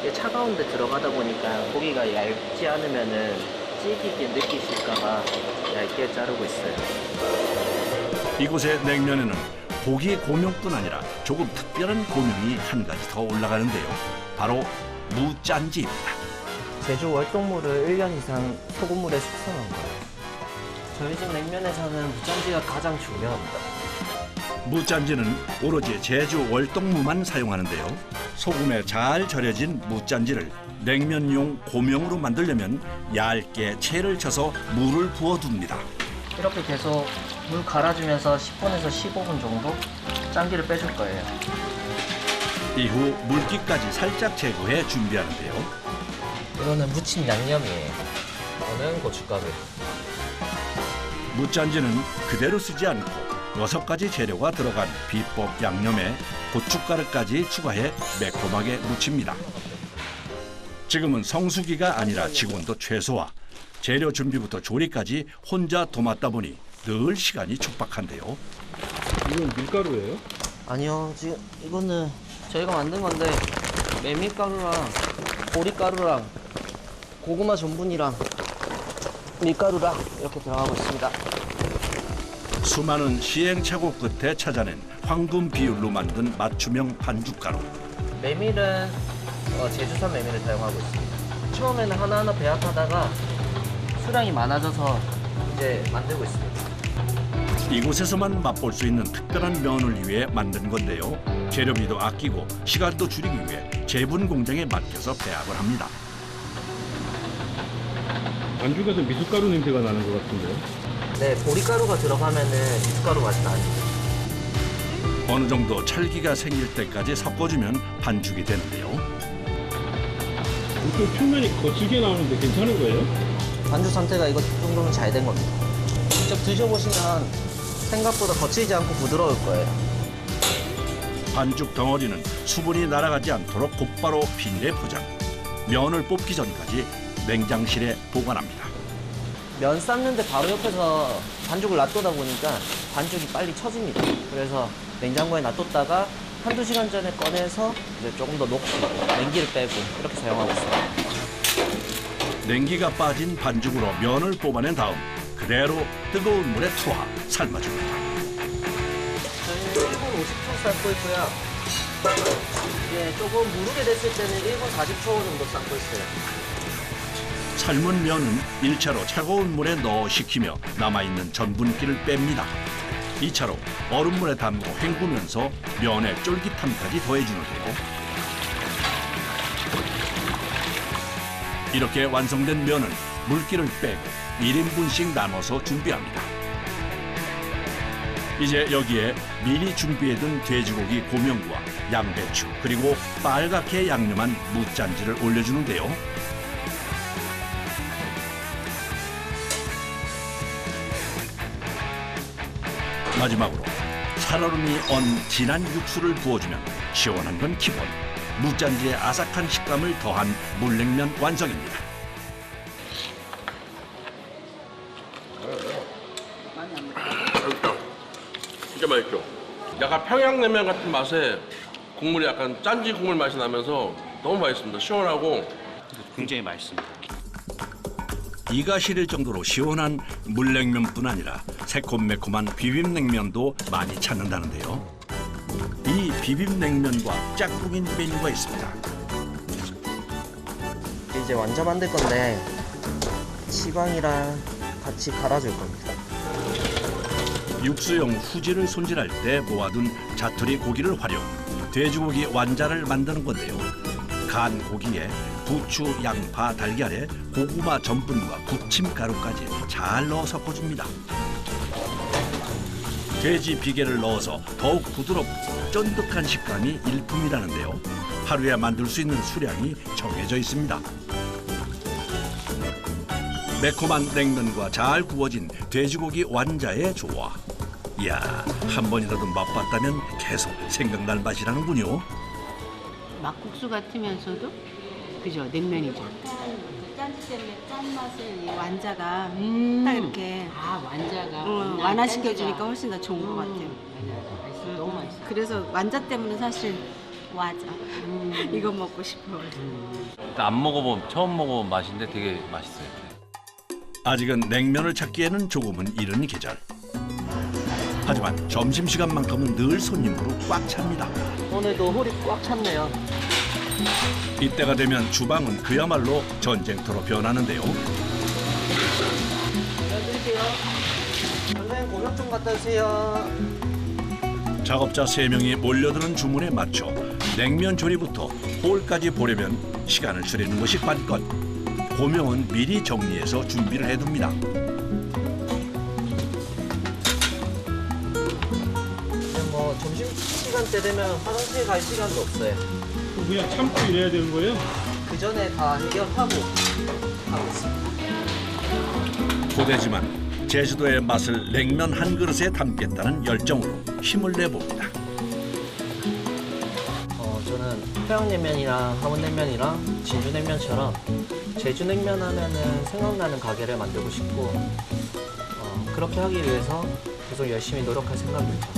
이게 차가운 데 들어가다 보니까 고기가 얇지 않으면은 질기게 느끼실까봐 얇게 자르고 있어요. 이곳의 냉면에는 고기 고명뿐 아니라 조금 특별한 고명이 한 가지 더 올라가는데요. 바로 무짠지입니다. 제주 월동무를 1년 이상 소금물에 숙성한 거예요. 저희 집 냉면에서는 무짠지가 가장 중요합니다. 무짠지는 오로지 제주 월동무만 사용하는데요. 소금에 잘 절여진 무짠지를 냉면용 고명으로 만들려면 얇게 채를 쳐서 물을 부어둡니다. 이렇게 계속 물 갈아주면서 10분에서 15분 정도 짠기를 빼줄 거예요. 이후 물기까지 살짝 제거해 준비하는데요. 이거는 무침 양념이에요. 이거는 고춧가루. 무짠지는 그대로 쓰지 않고 6가지 재료가 들어간 비법 양념에 고춧가루까지 추가해 매콤하게 무칩니다. 지금은 성수기가 아니라 직원도 최소화. 재료 준비부터 조리까지 혼자 도맡다 보니 늘 시간이 촉박한데요. 이건 밀가루예요? 아니요, 지금 이거는 저희가 만든 건데 메밀가루랑 보리가루랑 고구마 전분이랑 밀가루랑 이렇게 들어가고 있습니다. 수많은 시행착오 끝에 찾아낸 황금 비율로 만든 맞춤형 반죽가루. 메밀은 제주산 메밀을 사용하고 있습니다. 처음에는 하나하나 배합하다가 수량이 많아져서 이제 만들고 있습니다. 이곳에서만 맛볼 수 있는 특별한 면을 위해 만든 건데요. 재료비도 아끼고 시간도 줄이기 위해 제분 공장에 맡겨서 배합을 합니다. 반죽에서 미숫가루 냄새가 나는 것 같은데요? 네, 보리가루가 들어가면은 미숫가루 맛이 나죠. 어느 정도 찰기가 생길 때까지 섞어주면 반죽이 되는데요. 이렇게 표면이 거칠게 나오는데 괜찮은 거예요? 반죽 상태가 이거 정도면 잘 된 겁니다. 직접 드셔보시면 생각보다 거칠지 않고 부드러울 거예요. 반죽 덩어리는 수분이 날아가지 않도록 곧바로 비닐에 포장. 면을 뽑기 전까지 냉장실에 보관합니다. 면 삶는데 바로 옆에서 반죽을 놔두다 보니까 반죽이 빨리 처집니다. 그래서 냉장고에 놔뒀다가 한두 시간 전에 꺼내서 이제 조금 더 녹이고 냉기를 빼고 이렇게 사용하고 있습니다. 냉기가 빠진 반죽으로 면을 뽑아낸 다음 그대로 뜨거운 물에 투하 삶아줍니다. 저희는 1분 50초 삶고 있고요. 이제 조금 무르게 됐을 때는 1분 40초 정도 삶고 있어요. 삶은 면은 1차로 차가운 물에 넣어 식히며 남아있는 전분기를 뺍니다. 2차로 얼음물에 담고 헹구면서 면의 쫄깃함까지 더해주는데요. 이렇게 완성된 면은 물기를 빼고 1인분씩 나눠서 준비합니다. 이제 여기에 미리 준비해둔 돼지고기 고명과 양배추 그리고 빨갛게 양념한 무짠지를 올려주는데요. 마지막으로 살얼음이 언 진한 육수를 부어주면 시원한 건 기본, 무짠지의 아삭한 식감을 더한 물냉면 완성입니다. 진짜 맛있죠? 약간 평양냉면 같은 맛에 국물이 약간 짠지 국물 맛이 나면서 너무 맛있습니다. 시원하고 굉장히 맛있습니다. 이가 시릴 정도로 시원한 물냉면뿐 아니라 새콤매콤한 비빔냉면도 많이 찾는다는데요. 이 비빔냉면과 짝꿍인 메뉴가 있습니다. 이제 완자 만들 건데 치방이랑 같이 갈아줄 겁니다. 육수용 후지를 손질할 때 모아둔 자투리 고기를 활용, 돼지고기 완자를 만드는 건데요. 간 고기에 부추, 양파, 달걀에 고구마 전분과 부침가루까지 잘 넣어 섞어줍니다. 돼지 비계를 넣어서 더욱 부드럽고 쫀득한 식감이 일품이라는데요. 하루에 만들 수 있는 수량이 정해져 있습니다. 매콤한 냉면과 잘 구워진 돼지고기 완자의 조화. 이야, 한 번이라도 맛봤다면 계속 생각날 맛이라는군요. 막국수 같으면서도 그죠, 냉면이죠. 짠지 때문에 짠맛을 이 완자가 딱 이렇게 완자가 완화시켜주니까 훨씬 더 좋은 것 같아요. 맞아요. 너무 맛있어. 그래서 완자 때문에 사실 와자. 이거 먹고 싶어요. 처음 먹어본 맛인데 되게 맛있어요. 아직은 냉면을 찾기에는 조금은 이른 계절. 하지만 점심시간만큼은 늘 손님으로 꽉 찹니다. 오늘도 홀이 꽉 찼네요. 이때가 되면 주방은 그야말로 전쟁터로 변하는데요. 드릴게요. 선생님 고명 좀 갖다 주세요. 작업자 3명이 몰려드는 주문에 맞춰 냉면 조리부터 홀까지 보려면 시간을 줄이는 것이 관건. 고명은 미리 정리해서 준비를 해둡니다. 뭐 점심시간 때 되면 화장실 갈 시간도 없어요. 그냥 참고 일해야 되는 거예요? 그 전에 다 해결하고 하고 있습니다. 고되지만 제주도의 맛을 냉면 한 그릇에 담겠다는 열정으로 힘을 내봅니다. 저는 평양냉면이랑 함흥냉면이랑 진주냉면처럼 제주냉면 하면은 생각나는 가게를 만들고 싶고 그렇게 하기 위해서 계속 열심히 노력할 생각입니다.